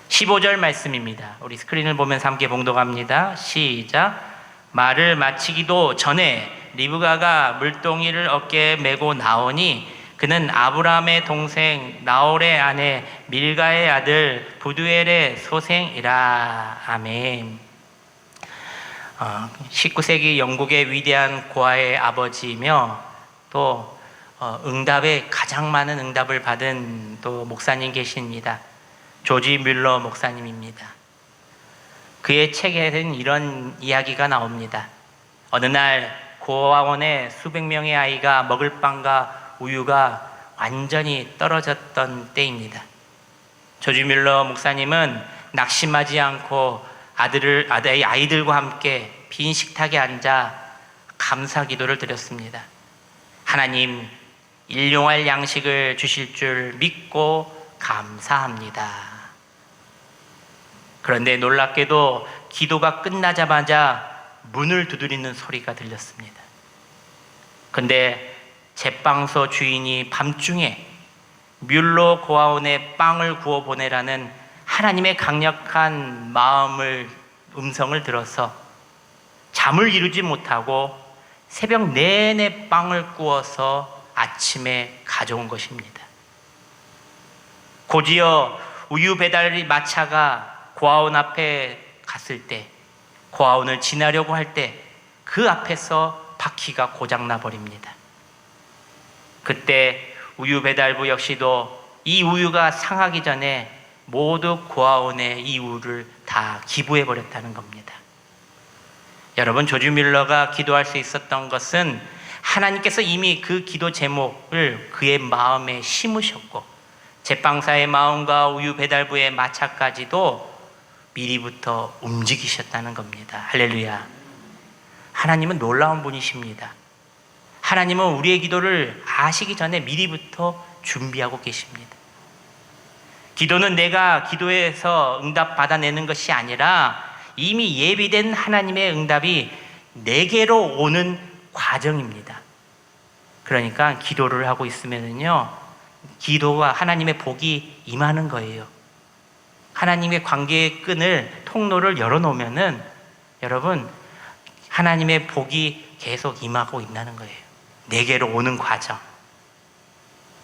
S2: 15절 말씀입니다. 우리 스크린을 보면서 함께 봉독합니다. 시작. 말을 마치기도 전에 리브가가 물동이를 어깨에 메고 나오니 그는 아브라함의 동생 나홀의 아내 밀가의 아들 부두엘의 소생이라. 아멘. 19세기 영국의 위대한 고아의 아버지이며 또 응답에 가장 많은 응답을 받은 또 목사님 계십니다. 조지 뮬러 목사님입니다. 그의 책에는 이런 이야기가 나옵니다. 어느 날 고아원에 수백 명의 아이가 먹을 빵과 우유가 완전히 떨어졌던 때입니다. 조지 뮬러 목사님은 낙심하지 않고 아이들과 함께 빈 식탁에 앉아 감사 기도를 드렸습니다. 하나님, 일용할 양식을 주실 줄 믿고 감사합니다. 그런데 놀랍게도 기도가 끝나자마자 문을 두드리는 소리가 들렸습니다. 근데 제빵소 주인이 밤중에 뮬러 고아원에 빵을 구워 보내라는 하나님의 강력한 음성을 들어서 잠을 이루지 못하고 새벽 내내 빵을 구워서 아침에 가져온 것입니다. 곧이어 우유 배달이 마차가 고아원 앞에 갔을 때, 고아원을 지나려고 할 때 그 앞에서 바퀴가 고장나 버립니다. 그때 우유 배달부 역시도 이 우유가 상하기 전에 모두 고아원의 이 우를 다 기부해 버렸다는 겁니다. 여러분, 조지 뮬러가 기도할 수 있었던 것은 하나님께서 이미 그 기도 제목을 그의 마음에 심으셨고, 제빵사의 마음과 우유 배달부의 마차까지도 미리부터 움직이셨다는 겁니다. 할렐루야. 하나님은 놀라운 분이십니다. 하나님은 우리의 기도를 아시기 전에 미리부터 준비하고 계십니다. 기도는 내가 기도해서 응답 받아내는 것이 아니라 이미 예비된 하나님의 응답이 내게로 오는 과정입니다. 그러니까 기도를 하고 있으면요, 기도와 하나님의 복이 임하는 거예요. 하나님의 관계의 끈을, 통로를 열어놓으면은 여러분, 하나님의 복이 계속 임하고 있다는 거예요. 내게로 오는 과정.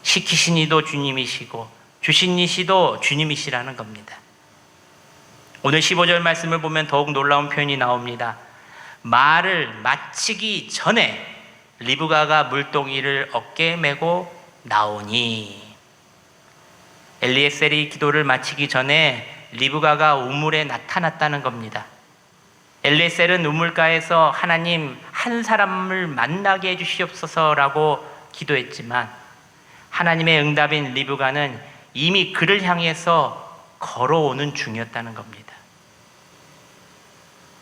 S2: 시키신 이도 주님이시고 주신 이시도 주님이시라는 겁니다. 오늘 15절 말씀을 보면 더욱 놀라운 표현이 나옵니다. 말을 마치기 전에 리브가가 물동이를 어깨에 메고 나오니. 엘리에셀이 기도를 마치기 전에 리브가가 우물에 나타났다는 겁니다. 엘리에셀은 우물가에서 하나님, 한 사람을 만나게 해주시옵소서라고 기도했지만 하나님의 응답인 리브가는 이미 그를 향해서 걸어오는 중이었다는 겁니다.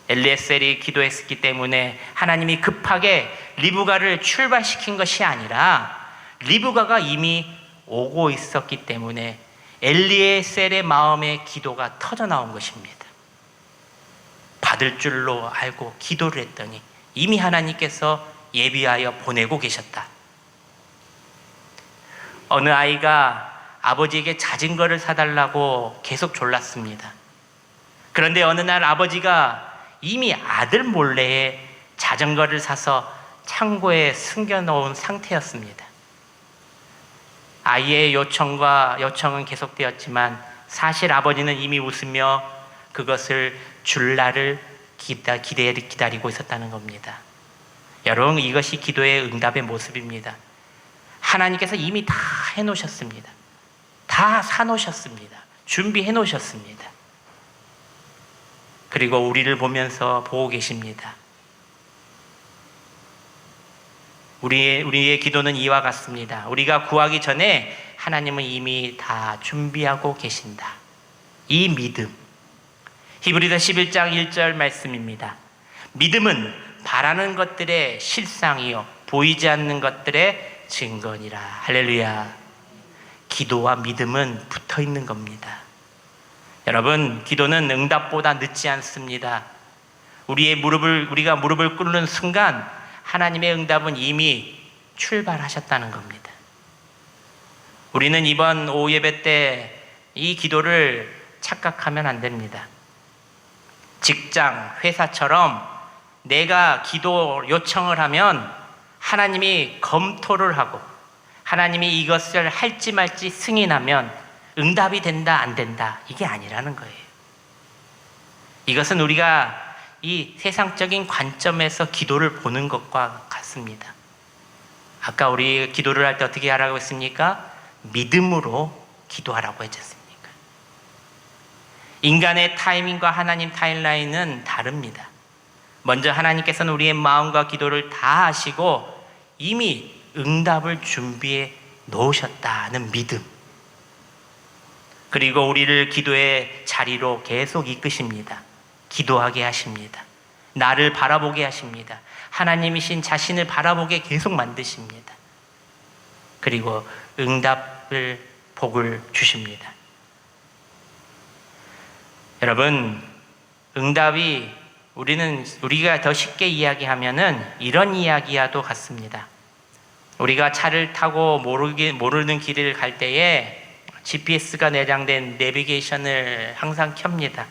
S2: 엘리에셀이 기도했기 때문에 하나님이 급하게 리브가를 출발시킨 것이 아니라 리브가가 이미 오고 있었기 때문에 엘리에셀의 마음의 기도가 터져나온 것입니다. 받을 줄로 알고 기도를 했더니 이미 하나님께서 예비하여 보내고 계셨다. 어느 아이가 아버지에게 자전거를 사달라고 계속 졸랐습니다. 그런데 어느 날 아버지가 이미 아들 몰래 자전거를 사서 창고에 숨겨놓은 상태였습니다. 아이의 요청은 계속되었지만 사실 아버지는 이미 웃으며 그것을 줄 날을 기다리고 있었다는 겁니다. 여러분, 이것이 기도의 응답의 모습입니다. 하나님께서 이미 다 해놓으셨습니다. 다 사놓으셨습니다. 준비해 놓으셨습니다. 그리고 우리를 보고 계십니다. 우리의 기도는 이와 같습니다. 우리가 구하기 전에 하나님은 이미 다 준비하고 계신다. 이 믿음. 히브리서 11장 1절 말씀입니다. 믿음은 바라는 것들의 실상이요 보이지 않는 것들의 증거니라. 할렐루야. 기도와 믿음은 붙어 있는 겁니다. 여러분, 기도는 응답보다 늦지 않습니다. 우리가 무릎을 꿇는 순간 하나님의 응답은 이미 출발하셨다는 겁니다. 우리는 이번 오후 예배 때 이 기도를 착각하면 안 됩니다. 직장, 회사처럼 내가 기도 요청을 하면 하나님이 검토를 하고 하나님이 이것을 할지 말지 승인하면 응답이 된다, 안 된다, 이게 아니라는 거예요. 이것은 우리가 이 세상적인 관점에서 기도를 보는 것과 같습니다. 아까 우리 기도를 할 때 어떻게 하라고 했습니까? 믿음으로 기도하라고 했지 않습니까? 인간의 타이밍과 하나님 타임라인은 다릅니다. 먼저 하나님께서는 우리의 마음과 기도를 다 아시고 이미 응답을 준비해 놓으셨다는 믿음. 그리고 우리를 기도의 자리로 계속 이끄십니다. 기도하게 하십니다. 나를 바라보게 하십니다. 하나님이신 자신을 바라보게 계속 만드십니다. 그리고 복을 주십니다. 여러분, 응답이 우리가 더 쉽게 이야기하면은 이런 이야기와도 같습니다. 우리가 차를 타고 모르는 길을 갈 때에 GPS가 내장된 내비게이션을 항상 켭니다.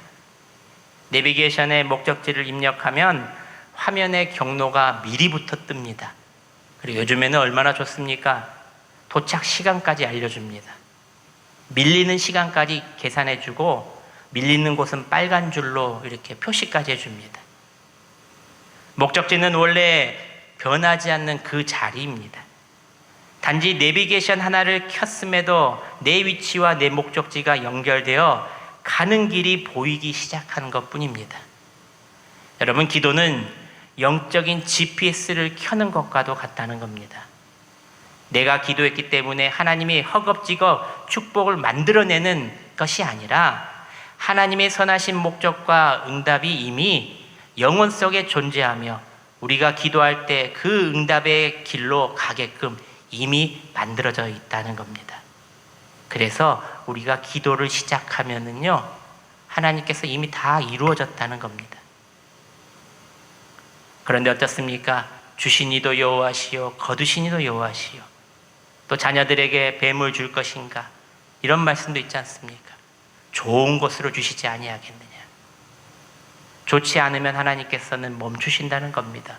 S2: 내비게이션에 목적지를 입력하면 화면에 경로가 미리부터 뜹니다. 그리고 요즘에는 얼마나 좋습니까? 도착 시간까지 알려줍니다. 밀리는 시간까지 계산해주고 밀리는 곳은 빨간 줄로 이렇게 표시까지 해줍니다. 목적지는 원래 변하지 않는 그 자리입니다. 단지 내비게이션 하나를 켰음에도 내 위치와 내 목적지가 연결되어 가는 길이 보이기 시작하는 것뿐입니다. 여러분, 기도는 영적인 GPS를 켜는 것과도 같다는 겁니다. 내가 기도했기 때문에 하나님이 허겁지겁 축복을 만들어내는 것이 아니라 하나님의 선하신 목적과 응답이 이미 영혼 속에 존재하며 우리가 기도할 때 그 응답의 길로 가게끔 이미 만들어져 있다는 겁니다. 그래서 우리가 기도를 시작하면은요, 하나님께서 이미 다 이루어졌다는 겁니다. 그런데 어떻습니까? 주신 이도 여호와시요 거두신 이도 여호와시요, 또 자녀들에게 뱀을 줄 것인가, 이런 말씀도 있지 않습니까? 좋은 곳으로 주시지 아니하겠느냐. 좋지 않으면 하나님께서는 멈추신다는 겁니다.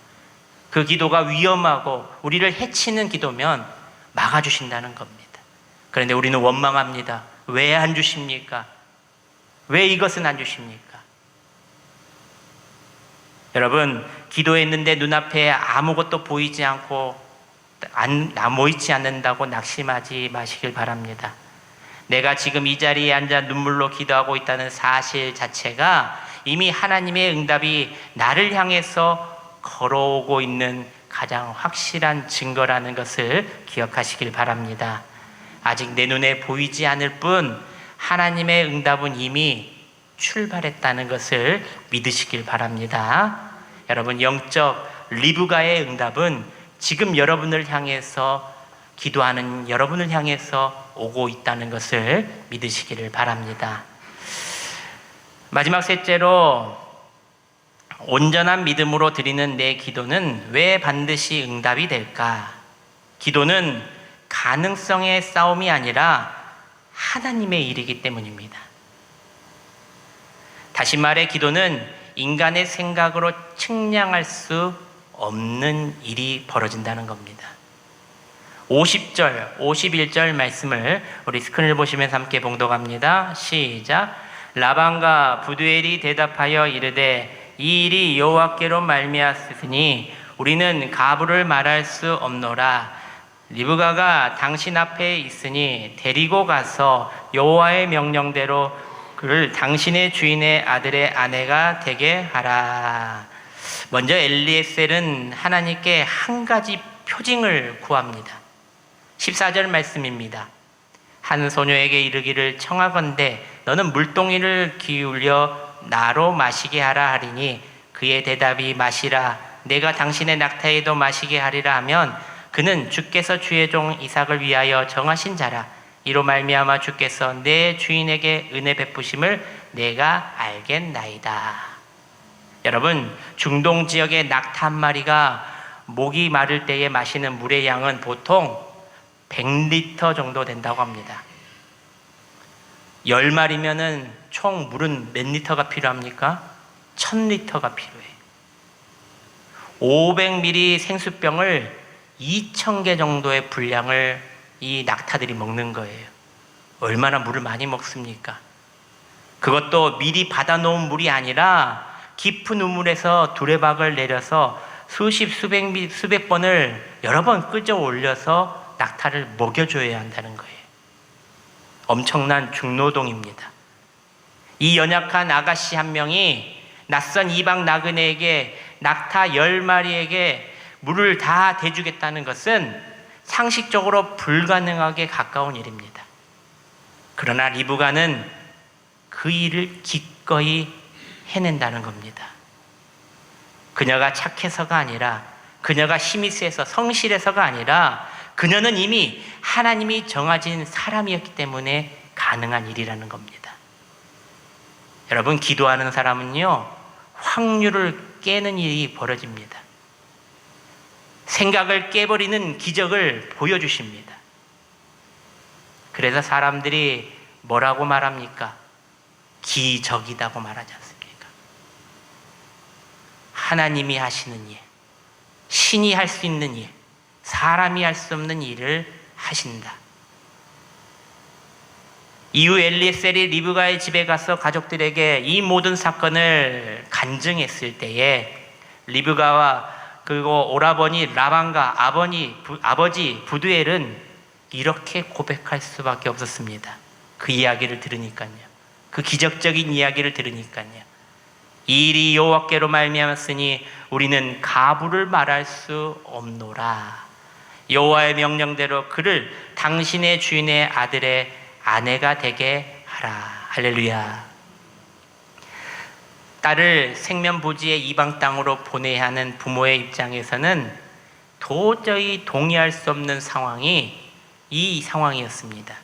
S2: 그 기도가 위험하고 우리를 해치는 기도면 막아주신다는 겁니다. 그런데 우리는 원망합니다. 왜 안 주십니까? 왜 이것은 안 주십니까? 여러분, 기도했는데 눈앞에 아무것도 보이지 않고 모이지 않는다고 낙심하지 마시길 바랍니다. 내가 지금 이 자리에 앉아 눈물로 기도하고 있다는 사실 자체가 이미 하나님의 응답이 나를 향해서 걸어오고 있는 가장 확실한 증거라는 것을 기억하시길 바랍니다. 아직 내 눈에 보이지 않을 뿐 하나님의 응답은 이미 출발했다는 것을 믿으시길 바랍니다. 여러분, 영적 리브가의 응답은 지금 여러분을 향해서, 기도하는 여러분을 향해서 오고 있다는 것을 믿으시기를 바랍니다. 마지막 셋째로, 온전한 믿음으로 드리는 내 기도는 왜 반드시 응답이 될까? 기도는 가능성의 싸움이 아니라 하나님의 일이기 때문입니다. 다시 말해, 기도는 인간의 생각으로 측량할 수 없는 일이 벌어진다는 겁니다. 50절, 51절 말씀을 우리 스크린을 보시면서 함께 봉독합니다. 시작. 라반과 부두엘이 대답하여 이르되 이 일이 여호와께로 말미암았으니 우리는 가부를 말할 수 없노라. 리브가가 당신 앞에 있으니 데리고 가서 여호와의 명령대로 그를 당신의 주인의 아들의 아내가 되게 하라. 먼저 엘리에셀은 하나님께 한 가지 표징을 구합니다. 14절 말씀입니다. 한 소녀에게 이르기를 청하건대 너는 물동이를 기울여 나로 마시게 하라 하리니 그의 대답이 마시라, 내가 당신의 낙타에도 마시게 하리라 하면 그는 주께서 주의 종 이삭을 위하여 정하신 자라. 이로 말미암아 주께서 내 주인에게 은혜 베푸심을 내가 알겠나이다. 여러분, 중동 지역의 낙타 한 마리가 목이 마를 때에 마시는 물의 양은 보통 100리터 정도 된다고 합니다. 10마리면은 총 물은 몇 리터가 필요합니까? 1000리터가 필요해요. 500ml 생수병을 2000개 정도의 분량을 이 낙타들이 먹는 거예요. 얼마나 물을 많이 먹습니까? 그것도 미리 받아놓은 물이 아니라 깊은 우물에서 두레박을 내려서 수백 번을 여러 번 끌어 올려서 낙타를 먹여줘야 한다는 거예요. 엄청난 중노동입니다. 이 연약한 아가씨 한 명이 낯선 이방 나그네에게 낙타 10마리에게 물을 다 대주겠다는 것은 상식적으로 불가능하게 가까운 일입니다. 그러나 리브가는 그 일을 기꺼이 해낸다는 겁니다. 그녀가 착해서가 아니라, 그녀가 힘이 세서 성실해서가 아니라, 그녀는 이미 하나님이 정하신 사람이었기 때문에 가능한 일이라는 겁니다. 여러분, 기도하는 사람은요, 확률을 깨는 일이 벌어집니다. 생각을 깨버리는 기적을 보여주십니다. 그래서 사람들이 뭐라고 말합니까? 기적이라고 말하지 않습니까? 하나님이 하시는 일, 신이 할 수 있는 일, 사람이 할 수 없는 일을 하신다. 이후 엘리에셀이 리브가의 집에 가서 가족들에게 이 모든 사건을 간증했을 때에 리브가와 그리고 오라버니 라반과 아버지 부두엘은 이렇게 고백할 수밖에 없었습니다. 그 이야기를 들으니까요. 그 기적적인 이야기를 들으니까요. 이 일이 여호와께로 말미암았으니 우리는 가부를 말할 수 없노라. 여호와의 명령대로 그를 당신의 주인의 아들의 아내가 되게 하라. 할렐루야. 딸을 생면부지의 이방 땅으로 보내야 하는 부모의 입장에서는 도저히 동의할 수 없는 상황이 이 상황이었습니다.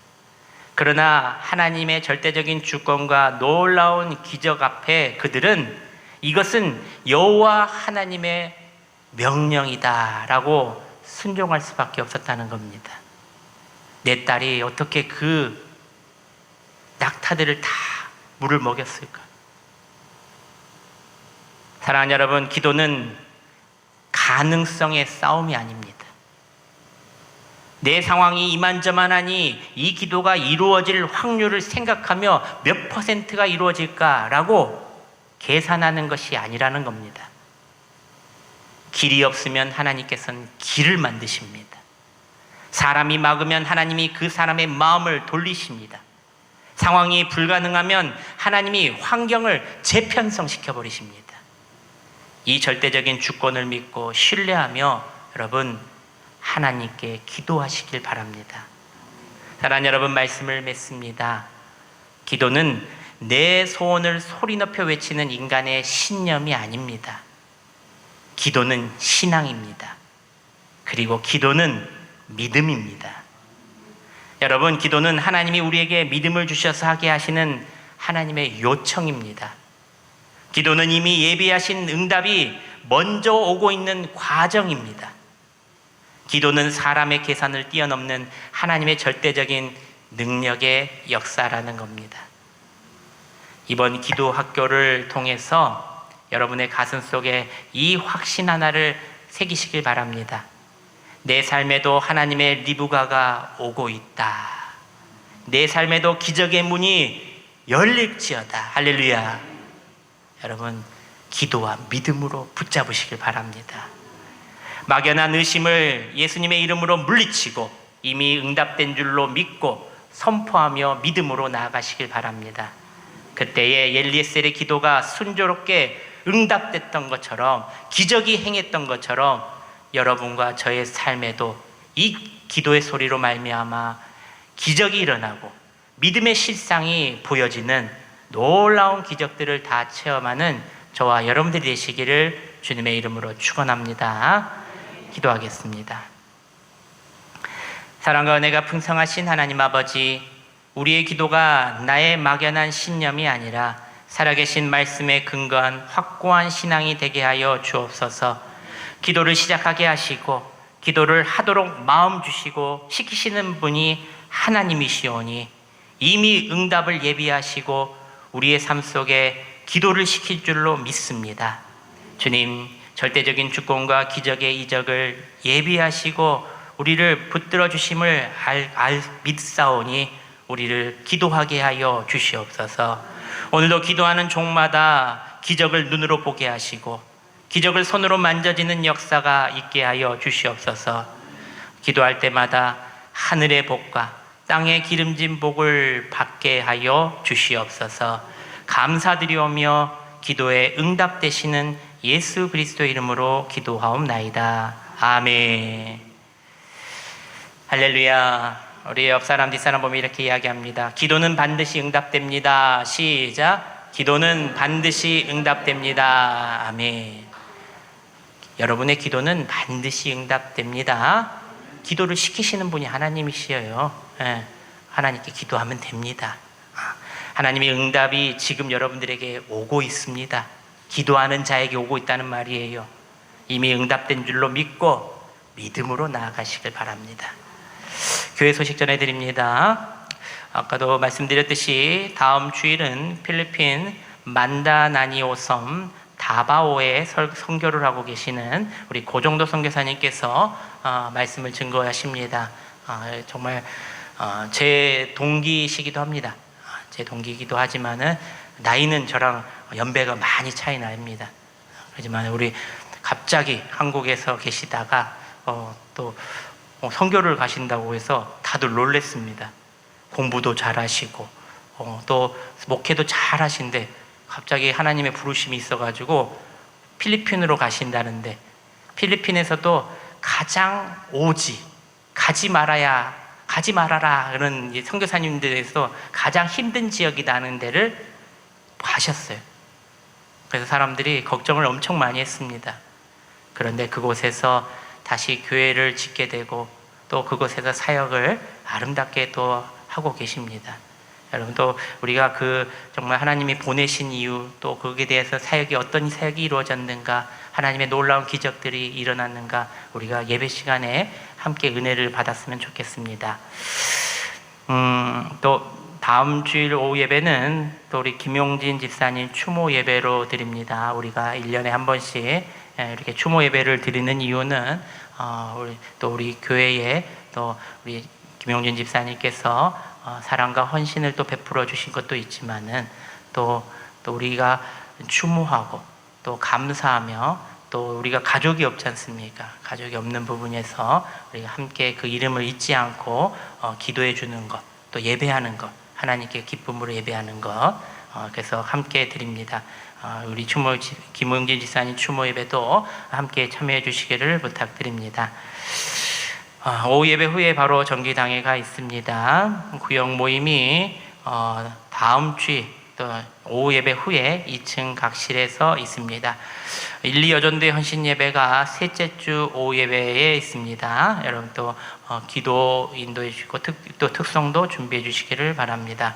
S2: 그러나 하나님의 절대적인 주권과 놀라운 기적 앞에 그들은 이것은 여호와 하나님의 명령이다라고 순종할 수밖에 없었다는 겁니다. 내 딸이 어떻게 그 낙타들을 다 물을 먹였을까? 사랑하는 여러분, 기도는 가능성의 싸움이 아닙니다. 내 상황이 이만저만하니 이 기도가 이루어질 확률을 생각하며 몇 %가 이루어질까라고 계산하는 것이 아니라는 겁니다. 길이 없으면 하나님께서는 길을 만드십니다. 사람이 막으면 하나님이 그 사람의 마음을 돌리십니다. 상황이 불가능하면 하나님이 환경을 재편성시켜 버리십니다. 이 절대적인 주권을 믿고 신뢰하며 여러분 하나님께 기도하시길 바랍니다. 사랑하는 여러분, 말씀을 맺습니다. 기도는 내 소원을 소리 높여 외치는 인간의 신념이 아닙니다. 기도는 신앙입니다. 그리고 기도는 믿음입니다. 여러분, 기도는 하나님이 우리에게 믿음을 주셔서 하게 하시는 하나님의 요청입니다. 기도는 이미 예비하신 응답이 먼저 오고 있는 과정입니다. 기도는 사람의 계산을 뛰어넘는 하나님의 절대적인 능력의 역사라는 겁니다. 이번 기도 학교를 통해서 여러분의 가슴 속에 이 확신 하나를 새기시길 바랍니다. 내 삶에도 하나님의 리브가가 오고 있다. 내 삶에도 기적의 문이 열릴지어다. 할렐루야. 여러분, 기도와 믿음으로 붙잡으시길 바랍니다. 막연한 의심을 예수님의 이름으로 물리치고 이미 응답된 줄로 믿고 선포하며 믿음으로 나아가시길 바랍니다. 그때의 엘리에셀의 기도가 순조롭게 응답됐던 것처럼, 기적이 행했던 것처럼 여러분과 저의 삶에도 이 기도의 소리로 말미암아 기적이 일어나고 믿음의 실상이 보여지는 놀라운 기적들을 다 체험하는 저와 여러분들이 되시기를 주님의 이름으로 축원합니다. 기도하겠습니다. 사랑과 은혜가 풍성하신 하나님 아버지, 우리의 기도가 나의 막연한 신념이 아니라 살아계신 말씀에 근거한 확고한 신앙이 되게 하여 주옵소서. 기도를 시작하게 하시고 기도를 하도록 마음 주시고 시키시는 분이 하나님이시오니 이미 응답을 예비하시고 우리의 삶 속에 기도를 시킬 줄로 믿습니다. 주님, 절대적인 주권과 기적의 이적을 예비하시고 우리를 붙들어 주심을 믿사오니 우리를 기도하게 하여 주시옵소서. 오늘도 기도하는 종마다 기적을 눈으로 보게 하시고 기적을 손으로 만져지는 역사가 있게 하여 주시옵소서. 기도할 때마다 하늘의 복과 땅의 기름진 복을 받게 하여 주시옵소서. 감사드리오며 기도에 응답되시는 예수 그리스도 이름으로 기도하옵나이다. 아멘. 할렐루야. 우리 옆 사람 뒷사람 보면 이렇게 이야기합니다. 기도는 반드시 응답됩니다. 시작. 기도는 반드시 응답됩니다. 아멘. 여러분의 기도는 반드시 응답됩니다. 기도를 시키시는 분이 하나님이시여요. 하나님께 기도하면 됩니다. 하나님의 응답이 지금 여러분들에게 오고 있습니다. 기도하는 자에게 오고 있다는 말이에요. 이미 응답된 줄로 믿고 믿음으로 나아가시길 바랍니다. 교회 소식 전해드립니다. 아까도 말씀드렸듯이 다음 주일은 필리핀 만다나니오 섬 다바오에 선교를 하고 계시는 우리 고정도 선교사님께서 말씀을 증거하십니다. 정말 제 동기이시기도 합니다. 제 동기이기도 하지만은 나이는 저랑 연배가 많이 차이 납니다. 하지만 우리 갑자기 한국에서 계시다가 또 선교를 가신다고 해서 다들 놀랬습니다. 공부도 잘하시고 또 목회도 잘하신데 갑자기 하나님의 부르심이 있어가지고 필리핀으로 가신다는데, 필리핀에서도 가장 가지 말아라 그런 선교사님들에서 가장 힘든 지역이라는 데를 가셨어요. 그래서 사람들이 걱정을 엄청 많이 했습니다. 그런데 그곳에서 다시 교회를 짓게 되고 또 그곳에서 사역을 아름답게 또 하고 계십니다. 여러분, 또 우리가 정말 하나님이 보내신 이유, 또 거기에 대해서 어떤 사역이 이루어졌는가, 하나님의 놀라운 기적들이 일어났는가, 우리가 예배 시간에 함께 은혜를 받았으면 좋겠습니다. 또 다음 주일 오후 예배는 또 우리 김용진 집사님 추모 예배로 드립니다. 우리가 1년에 한 번씩 이렇게 추모 예배를 드리는 이유는 우리 교회에 또 우리 김용진 집사님께서 사랑과 헌신을 또 베풀어 주신 것도 있지만은 또 우리가 추모하고 또 감사하며, 또 우리가 가족이 없지 않습니까? 가족이 없는 부분에서 우리가 함께 그 이름을 잊지 않고 기도해 주는 것, 또 예배하는 것, 하나님께 기쁨으로 예배하는 것, 그래서 함께 드립니다. 우리 김용진 집사님 추모 예배도 함께 참여해 주시기를 부탁드립니다. 오후 예배 후에 바로 정기당회가 있습니다. 구역 모임이 다음 주 또 오후 예배 후에 2층 각실에서 있습니다. 1, 2 여전대 헌신 예배가 셋째 주 오후 예배에 있습니다. 여러분 또 기도 인도해 주시고 또 특성도 준비해 주시기를 바랍니다.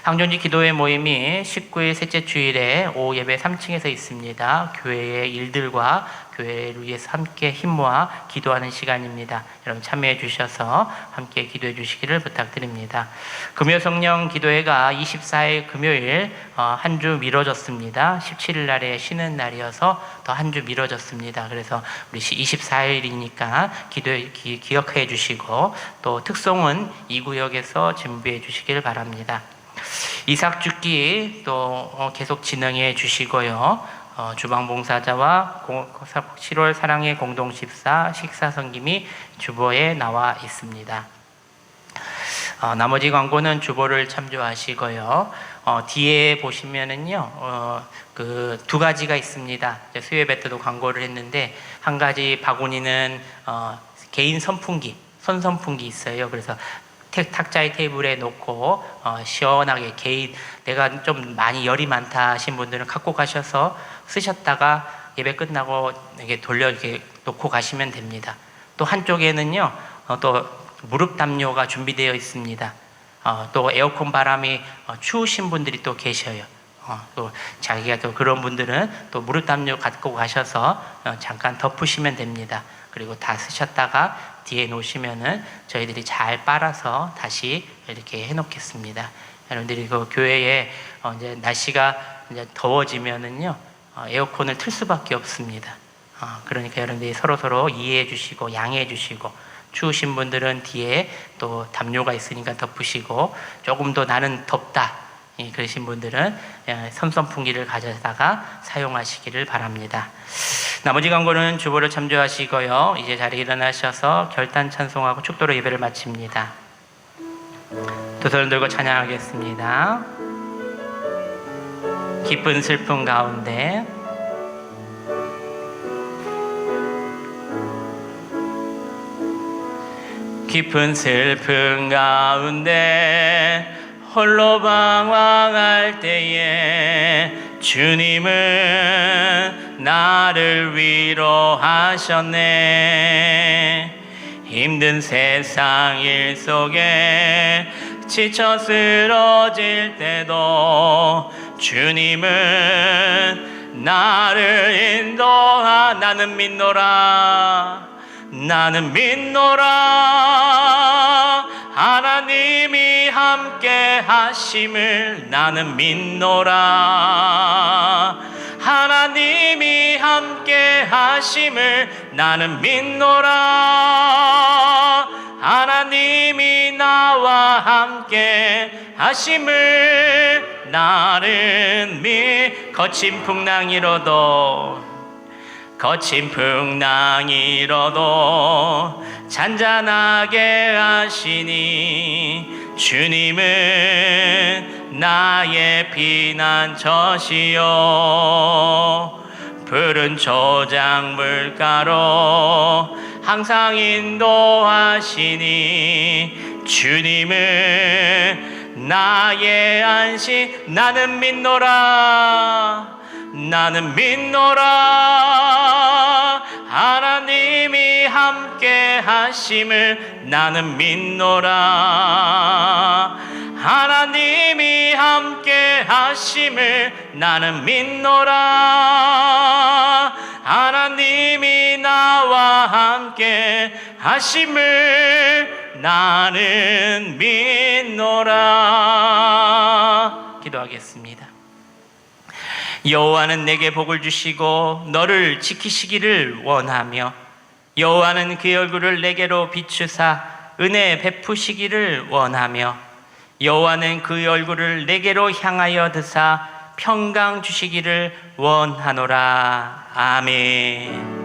S2: 항존지 기도회 모임이 19일 셋째 주일에 오후 예배 3층에서 있습니다. 교회의 일들과 교회를 위해서 함께 힘 모아 기도하는 시간입니다. 여러분 참여해 주셔서 함께 기도해 주시기를 부탁드립니다. 금요 성령 기도회가 24일 금요일 한 주 미뤄졌습니다. 17일 날에 쉬는 날이어서 더 한 주 미뤄졌습니다. 그래서 우리 24일이니까 기억해 주시고, 또 특송은 이 구역에서 준비해 주시길 바랍니다. 이삭 죽기 또 계속 진행해 주시고요. 주방봉사자와 7월 사랑의 공동집사 식사 섬김이 주보에 나와 있습니다. 나머지 광고는 주보를 참조하시고요. 뒤에 보시면은요, 그 두 가지가 있습니다. 수요예배 때도 광고를 했는데, 한 가지 바구니는 개인 선풍기, 손선풍기 있어요. 그래서 탁자의 테이블에 놓고 시원하게 내가 좀 많이 열이 많다 하신 분들은 갖고 가셔서 쓰셨다가 예배 끝나고 이렇게 놓고 가시면 됩니다. 또 한쪽에는요, 또 무릎 담요가 준비되어 있습니다. 또 에어컨 바람이 추우신 분들이 또 계셔요. 또 자기가 또 그런 분들은 또 무릎 담요 갖고 가셔서 잠깐 덮으시면 됩니다. 그리고 다 쓰셨다가 뒤에 놓으시면은 저희들이 잘 빨아서 다시 이렇게 해놓겠습니다. 여러분들이 그 교회에 이제 날씨가 이제 더워지면은요, 에어컨을 틀 수밖에 없습니다. 그러니까 여러분들이 서로 이해해 주시고 양해해 주시고, 추우신 분들은 뒤에 또 담요가 있으니까 덮으시고, 조금 더 나는 덥다 그러신 분들은 선선풍기를 가져다가 사용하시기를 바랍니다. 나머지 광고는 주보를 참조하시고요. 이제 자리에 일어나셔서 결단 찬송하고 축도로 예배를 마칩니다. 두 손을 들고 찬양하겠습니다. 기쁜 슬픔 가운데. 깊은 슬픔 가운데 홀로 방황할 때에 주님은 나를 위로하셨네. 힘든 세상 일 속에 지쳐 쓰러질 때도 주님은 나를 인도하. 나는 믿노라 하나님이 함께 하심을. 나는 믿노라 하나님이 함께 하심을. 나는 믿노라 하나님이 나와 함께 하심을. 나는 거친 풍랑이로도 거친 풍랑이 일어도 잔잔하게 하시니 주님은 나의 피난처시요 푸른 초장 물가로 항상 인도하시니 주님은 나의 안식 나는 믿노라 나는 믿노라 하나님이 함께 하심을 나는 믿노라 하나님이 함께 하심을 나는 믿노라 하나님이 나와 함께 하심을 나는 믿노라. 기도하겠습니다. 여호와는 내게 복을 주시고 너를 지키시기를 원하며 여호와는 그의 얼굴을 내게로 비추사 은혜 베푸시기를 원하며 여호와는 그의 얼굴을 내게로 향하여 드사 평강 주시기를 원하노라. 아멘.